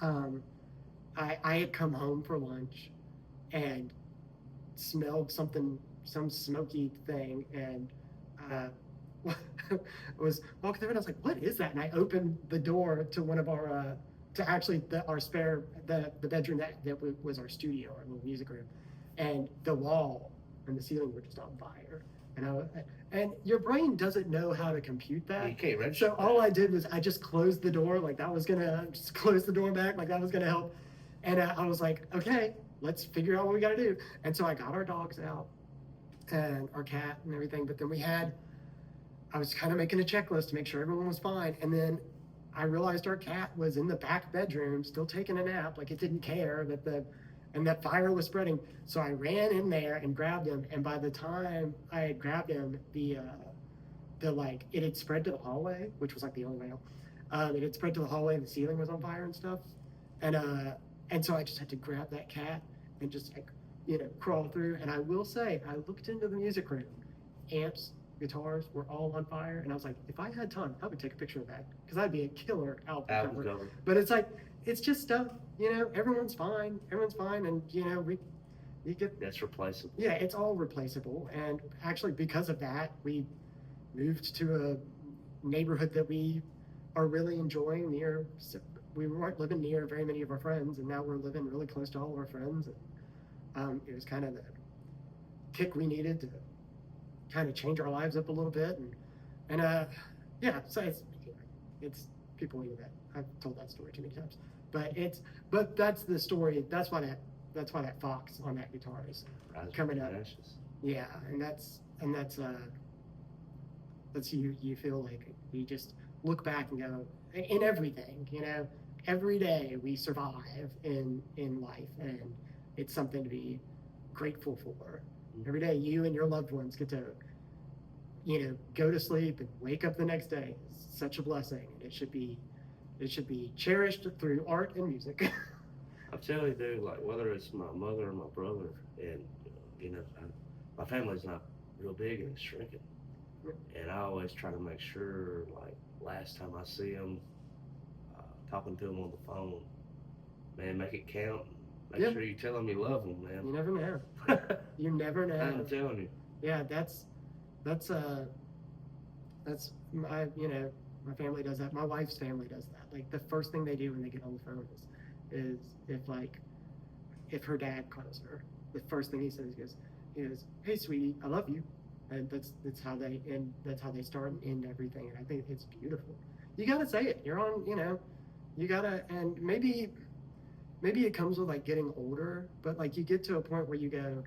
I had come home for lunch and smelled some smoky thing, and was walking through, and I was like, "What is that?" And I opened the door to one of our our spare the bedroom that was our studio, our little music room, and the wall and the ceiling were just on fire. And your brain doesn't know how to compute that. You can't register So all I did was I just closed the door, like that was gonna just close the door back, like that was gonna help. And I was like, okay, let's figure out what we got to do. And so I got our dogs out and our cat and everything. But then I was kind of making a checklist to make sure everyone was fine. And then I realized our cat was in the back bedroom, still taking a nap, like it didn't care that fire was spreading. So I ran in there and grabbed him. And by the time I had grabbed him, it had spread to the hallway, which was like the only way out. It had spread to the hallway, and the ceiling was on fire and stuff. And so I just had to grab that cat and just like, crawl through. And I will say, I looked into the music room. Amps, guitars were all on fire. And I was like, if I had time, I would take a picture of that because that'd be a killer album cover. But it's like, it's just stuff, everyone's fine. And, you get. That's replaceable. Yeah, it's all replaceable. And actually, because of that, we moved to a neighborhood that we are really enjoying near. We weren't living near very many of our friends, and now we're living really close to all of our friends. And, it was kind of the kick we needed to kind of change our lives up a little bit, and yeah. So it's people knew that. I've told that story too many times, but that's the story. That's why that fox on that guitar is coming up. Ashes. Yeah, and that's you feel like you just look back and go in everything, every day we survive in life, and it's something to be grateful for. Every day you and your loved ones get to go to sleep and wake up the next day. It's such a blessing, and it should be cherished through art and music. I'm telling you, dude, like whether it's my mother or my brother, and my family's not real big and it's shrinking, and I always try to make sure, like last time I see them, talking to them on the phone, man, make it count. Make sure you tell them you love them, man. You never know. You never know. I'm telling you. Yeah, that's my my family does that. My wife's family does that. Like the first thing they do when they get on the phone is if her dad calls her, the first thing he says he goes, "Hey sweetie, I love you," and that's how they end. That's how they start and end everything. And I think it's beautiful. You gotta say it. You're on. You gotta, and maybe it comes with like getting older, but like you get to a point where you go,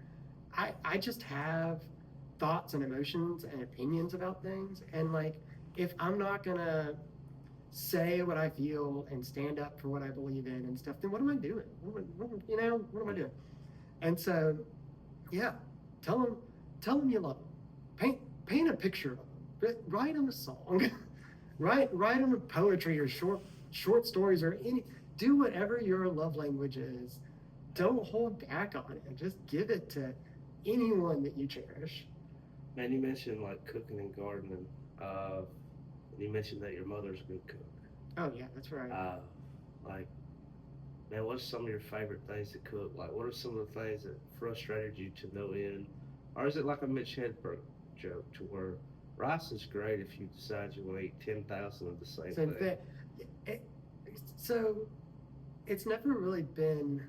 I just have thoughts and emotions and opinions about things, and like if I'm not gonna say what I feel and stand up for what I believe in and stuff, then what am I doing? What am I doing? And so, yeah, tell them you love them. Paint a picture of them. Write them a song. write them a poetry or short stories or do whatever your love language is. Don't hold back on it. Just give it to anyone that you cherish. Man, you mentioned like cooking and gardening. You mentioned that your mother's a good cook. Oh yeah, that's right. Like, man, what's some of your favorite things to cook? Like, what are some of the things that frustrated you to no end? Or is it like a Mitch Hedberg joke to where rice is great if you decide you want to eat 10,000 of the same thing? So it's never really been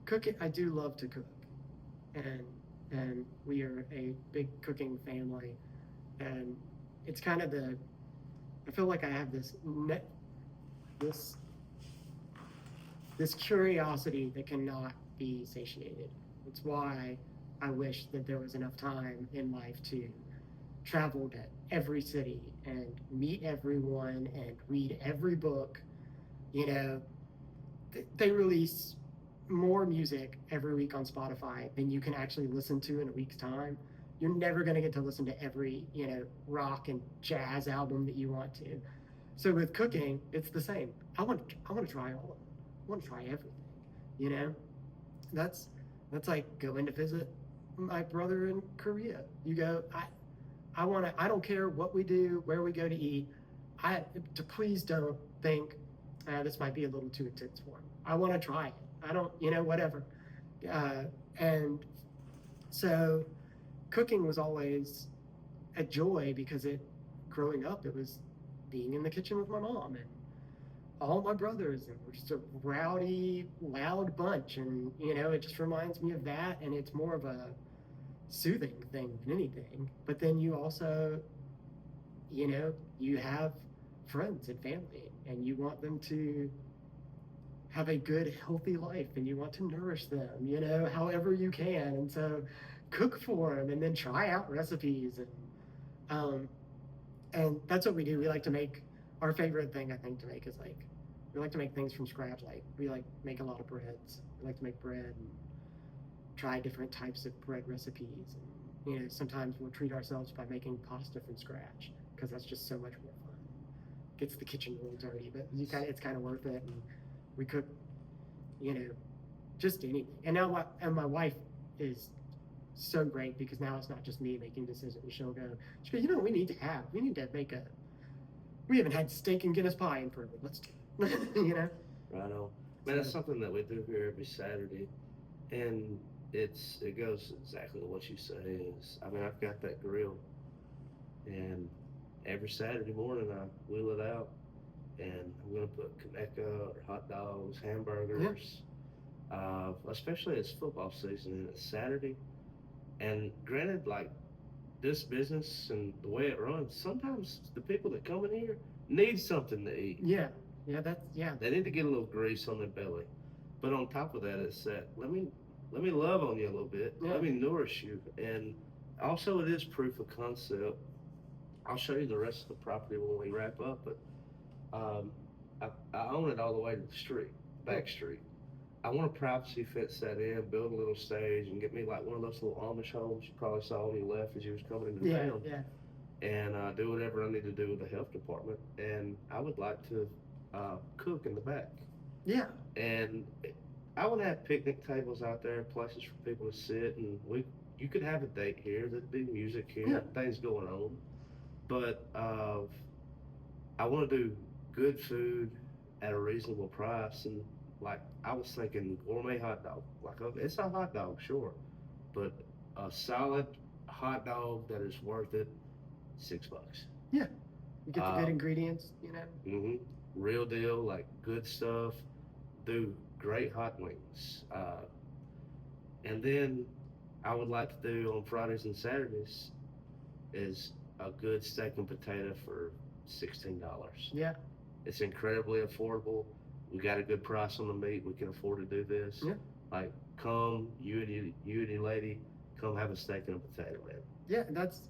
cooking. I do love to cook, and we are a big cooking family, and it's kind of I feel like I have this curiosity that cannot be satiated. It's why I wish that there was enough time in life to travel to every city and meet everyone and read every book. They release more music every week on Spotify than you can actually listen to in a week's time. You're never going to get to listen to every, rock and jazz album that you want to. So with cooking, it's the same. I want to try all of it. I want to try everything. That's like going to visit my brother in Korea. You go, I don't care what we do, where we go to eat. Please don't think this might be a little too intense for him. I want to try it. I don't, whatever. And so cooking was always a joy because growing up, it was being in the kitchen with my mom and all my brothers, and we're just a rowdy, loud bunch. And, it just reminds me of that. And it's more of a soothing thing than anything. But then you also, you have friends and family, and you want them to have a good, healthy life, and you want to nourish them, however you can. And so cook for them and then try out recipes. And that's what we do. We like to make, our favorite thing I think to make is we like to make things from scratch. Like we make a lot of breads. We like to make bread and try different types of bread recipes. And, sometimes we'll treat ourselves by making pasta from scratch because that's just so much more fun. Gets the kitchen a little dirty, but it's kind of worth it. And we cook, just anything. And now my wife is so great because now it's not just me making decisions. She goes, we need to make we haven't had steak and Guinness pie in forever. Let's do it. Right on. Man, that's something that we do here every Saturday. And it goes exactly what you say is, I've got that grill, and every Saturday morning I wheel it out, and I'm gonna put Kaneka or hot dogs, hamburgers. Especially it's football season and it's Saturday. And granted, like this business and the way it runs, sometimes the people that come in here need something to eat. Yeah, yeah, that's yeah. They need to get a little grease on their belly. But on top of that, it's that let me love on you a little bit. Yeah. Let me nourish you, and also it is proof of concept. I'll show you the rest of the property when we wrap up, but um, I own it all the way to the street, back street. I want to privacy fence that in, build a little stage, and get me like one of those little Amish homes you probably saw when you left as you was coming into Yeah, town, yeah. and do whatever I need to do with the health department. And I would like to cook in the back. Yeah. And I would have picnic tables out there, places for people to sit, and you could have a date here. There'd be music here, Yeah. things going on. But I want to do good food at a reasonable price, and like I was thinking, gourmet hot dog. Like it's a hot dog, sure, but a solid hot dog that is worth it, $6. You get the good Um, ingredients, you know. Mm-hmm. Real deal, like good stuff. Do great hot wings. And then I would like to do on Fridays and Saturdays is a good steak and potato for $16. Yeah. It's incredibly affordable. We got a good price on the meat. We can afford to do this. Yeah. Like, come, you and your lady, come have a steak and a potato, man. Yeah, it's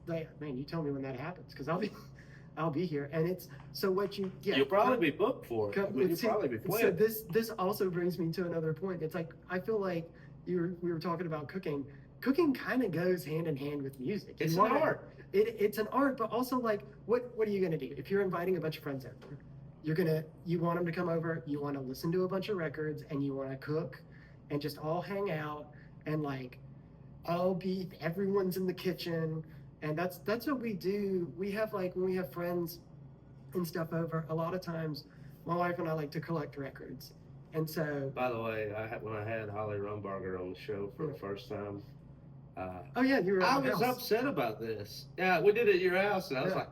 like, man, you tell me when that happens because I'll be here, and it's so what you yeah. You'll probably be booked for it. I mean, you'll see, probably be so playing. this also brings me to another point. It's like I feel like we were talking about cooking. Cooking kind of goes hand in hand with music. It's You an wanna- art. It's an art, but also like what are you gonna do if you're inviting a bunch of friends over? You want them to come over. You want to listen to a bunch of records, and you want to cook, and just all hang out and like everyone's in the kitchen, and that's what we do. We have like when we have friends and stuff over, a lot of times my wife and I like to collect records, and so By the way, when I had Holly Rumbarger on the show for the first time, oh yeah, you were I at the was house. upset about this. Yeah, we did it at your house, and I was Yeah. like,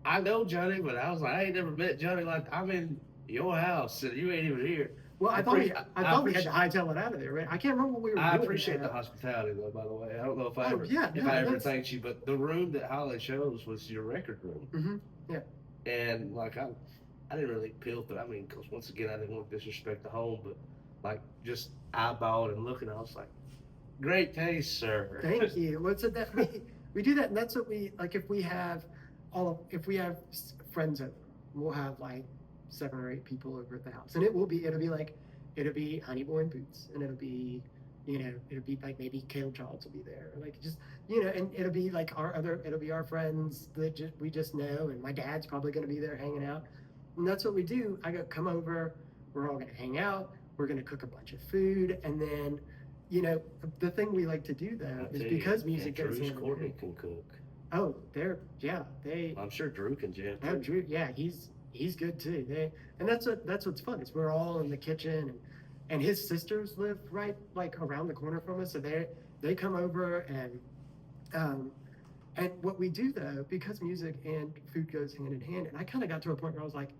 I know Johnny, but I was like, I ain't never met Johnny. Like, I'm in your house, and you ain't even here. Well, I thought we had appreciate- to hightail it out of there, right? I can't remember what we were I doing. appreciate the hospitality, though. By the way, I don't know if I Oh, ever, yeah, if no, I ever that's- thanked you, but the room that Holly chose was your record room. Mm-hmm. Yeah. And like I didn't really peel through. I mean, because once again, I didn't want to disrespect the home, but like just eyeballing and looking, I was like, great taste, sir. Thank you. What's it that we do that, and that's what we like. If we have friends over, we'll have like 7 or 8 people over at the house, and it'll be Honey Boy and Boots, and it'll be like maybe Caleb Childs will be there, like just and it'll be like it'll be our friends that we just know, and my dad's probably going to be there hanging out, and that's what we do. I go, come over, we're all going to hang out, we're going to cook a bunch of food, and then the thing we like to do though is because music goes Drew's hand in Courtney hand. can cook. Oh, they. I'm sure Drew can jam. Oh, too. Drew, yeah, he's good too. And that's what's fun. Is we're all in the kitchen, and his sisters live right like around the corner from us, so they come over, and what we do though, because music and food goes hand in hand, and I kind of got to a point where I was like,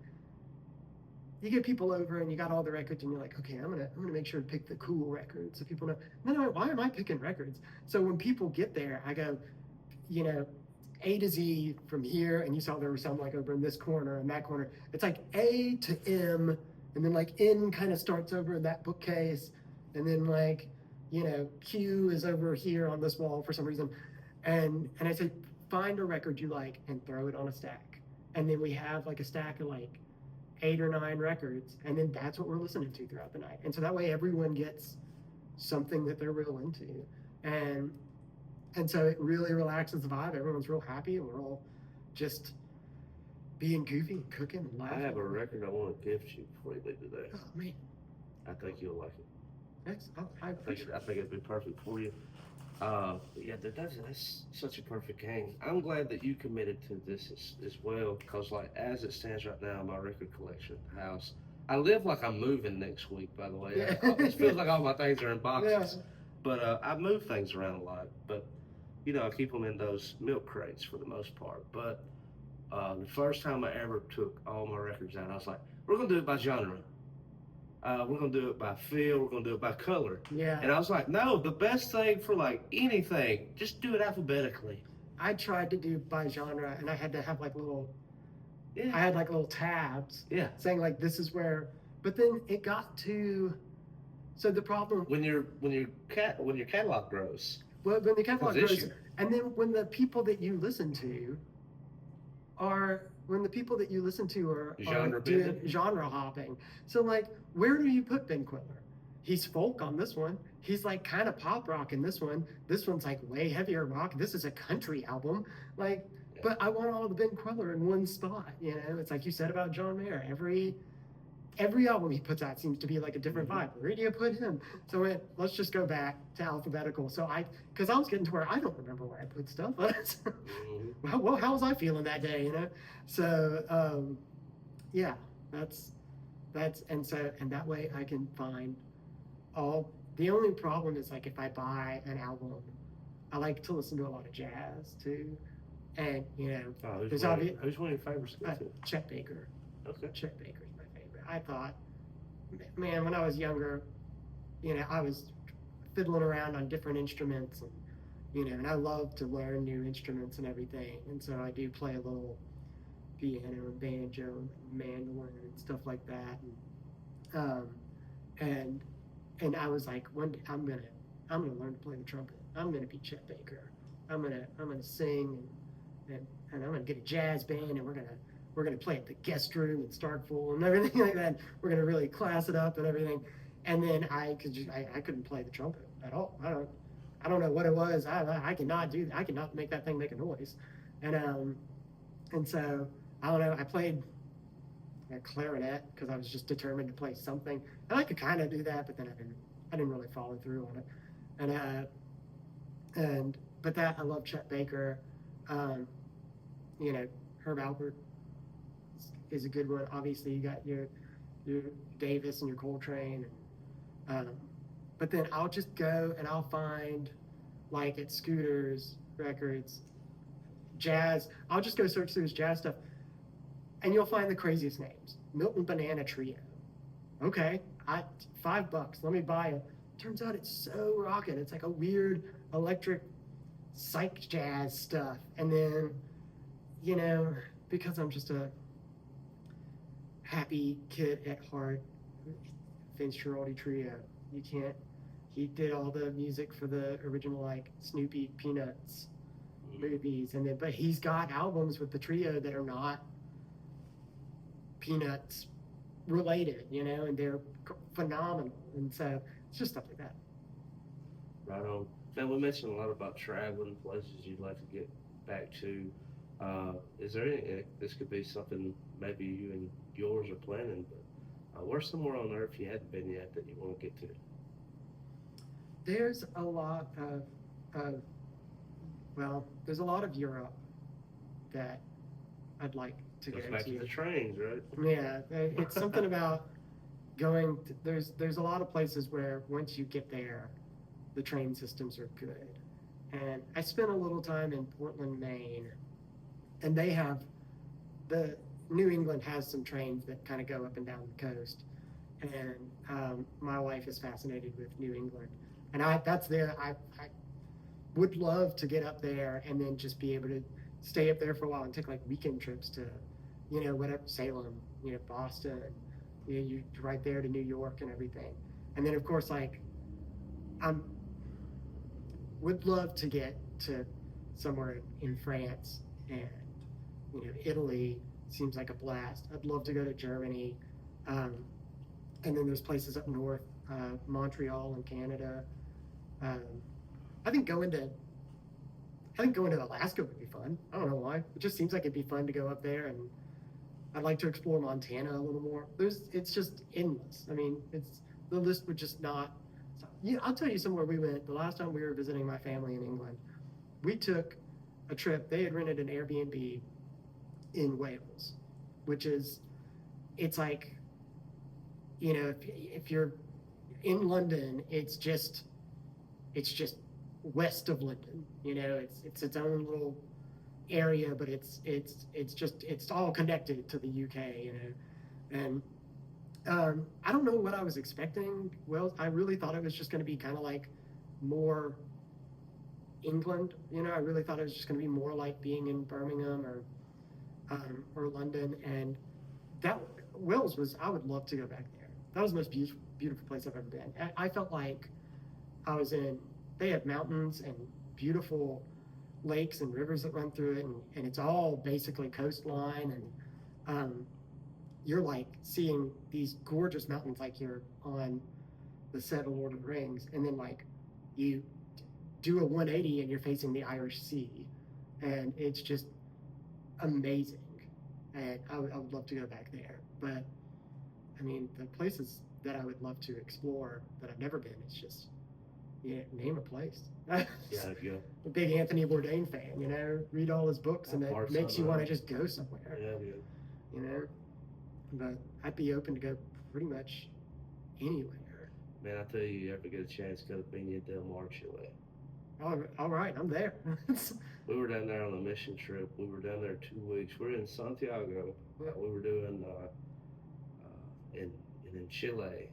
you get people over and you got all the records, and you're like, okay, I'm gonna make sure to pick the cool records so people know. No, why am I picking records? So when people get there, I go, A to Z from here, and you saw there was some like over in this corner and that corner. It's like A to M, and then like N kind of starts over in that bookcase, and then like Q is over here on this wall for some reason, and I say find a record you like and throw it on a stack, and then we have like a stack of like 8 or 9 records, and then that's what we're listening to throughout the night, and so that way everyone gets something that they're real into, and so it really relaxes the vibe. Everyone's real happy, and we're all just being goofy and cooking and I laughing. have a record I want to gift you before you leave today. Oh man, I think you'll like it. I appreciate it. I think it'd be perfect for you. Yeah, that's such a perfect game. I'm glad that you committed to this as well, because like as it stands right now, my record collection at the house. I live like I'm moving next week. By the way, Yeah. it feels like all my things are in boxes. Yeah. But I move things around a lot. But I keep them in those milk crates for the most part. But the first time I ever took all my records out, I was like, we're gonna do it by genre. We're gonna do it by feel. We're gonna do it by color. Yeah, And I was like, no, the best thing for like anything, just do it alphabetically. I tried to do by genre, and I had to have like little, Yeah, I had like little tabs yeah. saying like this is where. But then it got to, so the problem When your catalog grows, when the catalog grows, position. and then when the people that you listen to are when the people that you listen to are Genre like doing bending. genre hopping. So like, where do you put Ben Quiller? He's folk on this one. He's like kind of pop rock in this one. This one's like way heavier rock. This is a country album. Like, Yeah. but I want all of Ben Quiller in one spot. You know, it's like you said about John Mayer. Every album he puts out seems to be like a different vibe. Where do you put him? So let's just go back to alphabetical. So because I was getting to where I don't remember where I put stuff. Well, how was I feeling that day? You know. So yeah, that's and that way I can find all. The only problem is like if I buy an album, I like to listen to a lot of jazz too, and there's obvious. Who's one of your favorites? Chet Baker. Okay. Chet Baker's my favorite. I thought, man, when I was younger, I was fiddling around on different instruments, and I love to learn new instruments and everything. And so I do play a little piano and banjo and mandolin and stuff like that. And I was like, one day I'm gonna learn to play the trumpet. I'm gonna be Chet Baker. I'm gonna sing and I'm gonna get a jazz band and we're gonna play at the guest room in Starkville and everything like that. We're gonna really class it up and everything. And then I couldn't play the trumpet at all. I don't know what it was. I cannot make that thing make a noise. And so I don't know. I played a clarinet because I was just determined to play something, and I could kind of do that, but then I didn't really follow through on it. But that I love Chet Baker. Herb Alpert is a good one. Obviously, you got your Davis and your Coltrane. But then I'll just go and I'll find, like at Scooter's Records, jazz. I'll just go search through his jazz stuff, and you'll find the craziest names. Milton Banana Trio. Okay, $5. Let me buy it. Turns out it's so rocking. It's like a weird electric psych jazz stuff. And then, because I'm just a happy kid at heart, Vince Giraldi Trio. He did all the music for the original like Snoopy Peanuts movies, but he's got albums with the trio that are not Peanuts related, and they're phenomenal. And so it's just stuff like that. Right on. Now we mentioned a lot about traveling, places you'd like to get back to. Is there any? This could be something maybe you and yours are planning, but where's somewhere on earth you hadn't been yet that you want to get to? There's a lot there's a lot of Europe that I'd like to Goes go back to the trains, right? Yeah, it's something about going. There's a lot of places where once you get there, the train systems are good. And I spent a little time in Portland, Maine, and they have New England has some trains that kind of go up and down the coast. And my wife is fascinated with New England, and I would love to get up there and then just be able to stay up there for a while and take like weekend trips to, whatever, Salem, Boston, you right there to New York and everything. And then of course, like, would love to get to somewhere in France, and Italy seems like a blast. I'd love to go to Germany, and then there's places up north, Montreal in Canada. I think going to Alaska would be fun. I don't know why. It just seems like it'd be fun to go up there, and I'd like to explore Montana a little more. It's just endless. I mean, the list would just not. I'll tell you somewhere we went. The last time we were visiting my family in England, we took a trip. They had rented an Airbnb in Wales, it's like, if you're in London, it's just west of London. You know, it's its own little area, but it's all connected to the UK. You know, and I don't know what I was expecting. Well, I really thought it was just going to be kind of like more England. You know, I really thought it was just going to be more like being in Birmingham or London. And that Wales was. I would love to go back there. That was the most beautiful place I've ever been. I felt like I was in. They have mountains and beautiful lakes and rivers that run through it, and it's all basically coastline. And you're like seeing these gorgeous mountains, like you're on the set of Lord of the Rings, and then like you do a 180 and you're facing the Irish Sea, and it's just amazing. And I would love to go back there. But I mean, the places that I would love to explore that I've never been, it's just, yeah, name a place. Yeah, A big Anthony Bourdain fan, you know, read all his books, and it makes you want to just go somewhere. Yeah. You know, but I'd be open to go pretty much anywhere. Man, I tell you, you ever get a chance, go to Viña del Mar, Chile. All right, I'm there. We were down there on a mission trip. We were down there 2 weeks. We're in Santiago. We were doing in Chile.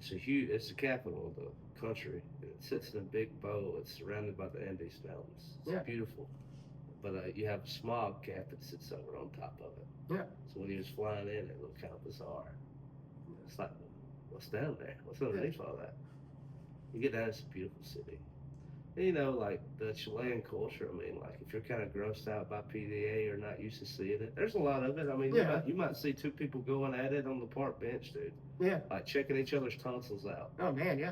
It's the capital of the country. It sits in a big bow. It's surrounded by the Andes Mountains. It's beautiful. But you have a smog cap that sits over on top of it. Yeah. So when you was flying in, it looked kind of bizarre. It's like, what's down there? What's underneath all that? You get down, it's a beautiful city. And, you know, like the Chilean culture, I mean, like if you're kind of grossed out by PDA or not used to seeing it, there's a lot of it. I mean, you might see two people going at it on the park bench, dude. Yeah. Like checking each other's tonsils out. Oh, man, yeah.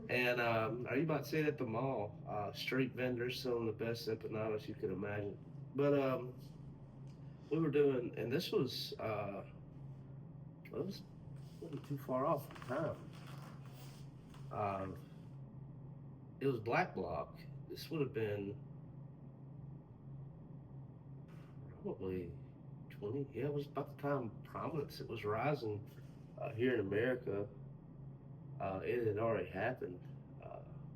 And or you might see it at the mall. Street vendors selling the best empanadas you could imagine. But we were doing, and this was, it wasn't too far off the time. It was Black Bloc. This would have been probably 20. Yeah, it was about the time prominence. It was rising here in America. It had already happened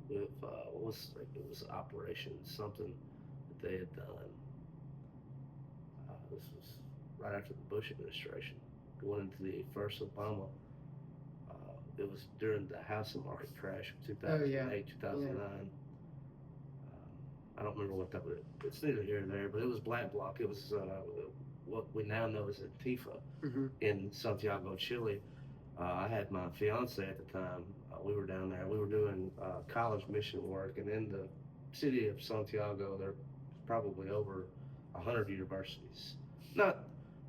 with it was Operation something that they had done. This was right after the Bush administration, going into the first Obama. It was during the housing market crash of 2008, 2009. I don't remember what that was. It's neither here nor there, but it was Black Bloc. It was what we now know as Antifa in Santiago, Chile. I had my fiance at the time. We were down there. We were doing college mission work, and in the city of Santiago, there are probably over 100 universities. Not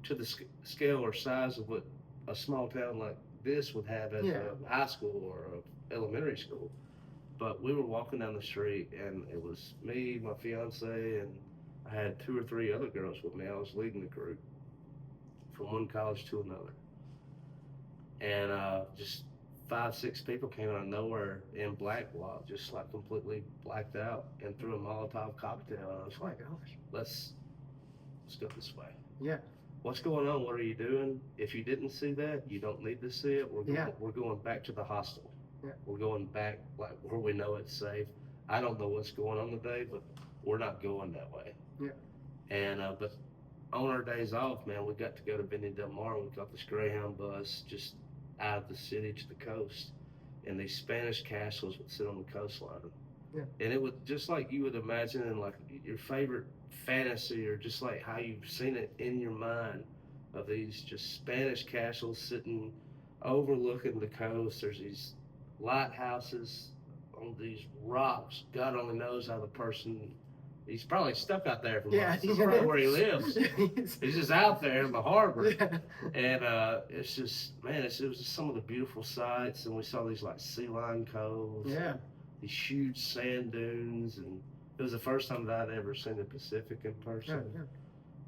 to the scale or size of what a small town like this would have as a high school or a elementary school, but we were walking down the street, and it was me, my fiance, and I had 2 or 3 other girls with me. I was leading the group from one college to another, and just 5, 6 people came out of nowhere in Black Bloc, just like completely blacked out, and threw a Molotov cocktail. And I was like, gosh, let's go this way. Yeah. What's going on? What are you doing? If you didn't see that, you don't need to see it. We're going back to the hostel. Yeah. We're going back like where we know it's safe. I don't know what's going on today, but we're not going that way. Yeah. And but on our days off, man, we got to go to Viña del Mar. We got this Greyhound bus just out of the city to the coast, and these Spanish castles would sit on the coastline. Yeah. And it was just like you would imagine in like your favorite fantasy, or just like how you've seen it in your mind, of these just Spanish castles sitting overlooking the coast. There's these lighthouses on these rocks. God only knows how the person, he's probably stuck out there for months. That's probably where he lives. He's just out there in the harbor. Yeah. And it's just, man, it was just some of the beautiful sights. And we saw these like sea lion coves. Yeah. These huge sand dunes, and it was the first time that I'd ever seen the Pacific in person.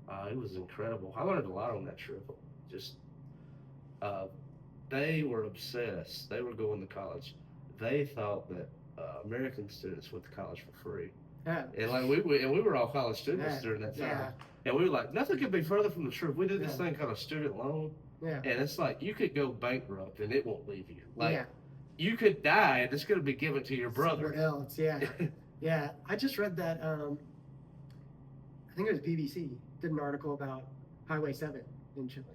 Yeah. It was incredible. I learned a lot on that trip. Just they were obsessed. They were going to college. They thought that American students went to college for free. Yeah. And like we were all college students during that time. Yeah. And we were like, nothing could be further from the truth. We did this thing called a student loan. Yeah. And it's like you could go bankrupt and it won't leave you. Like you could die and it's going to be given to your brother. Someone else, yeah. Yeah, I just read that, I think it was BBC, did an article about Highway 7 in Chile.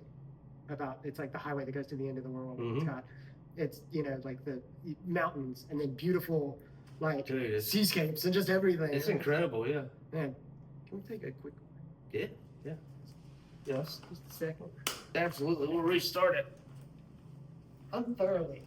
It's like the highway that goes to the end of the world. Mhm. It's, like the mountains and then beautiful, like, Dude, seascapes and just everything. it's incredible, yeah. Man, can we take a quick, Yeah. Yes. just a second? Absolutely. We'll restart it. Unthoroughly.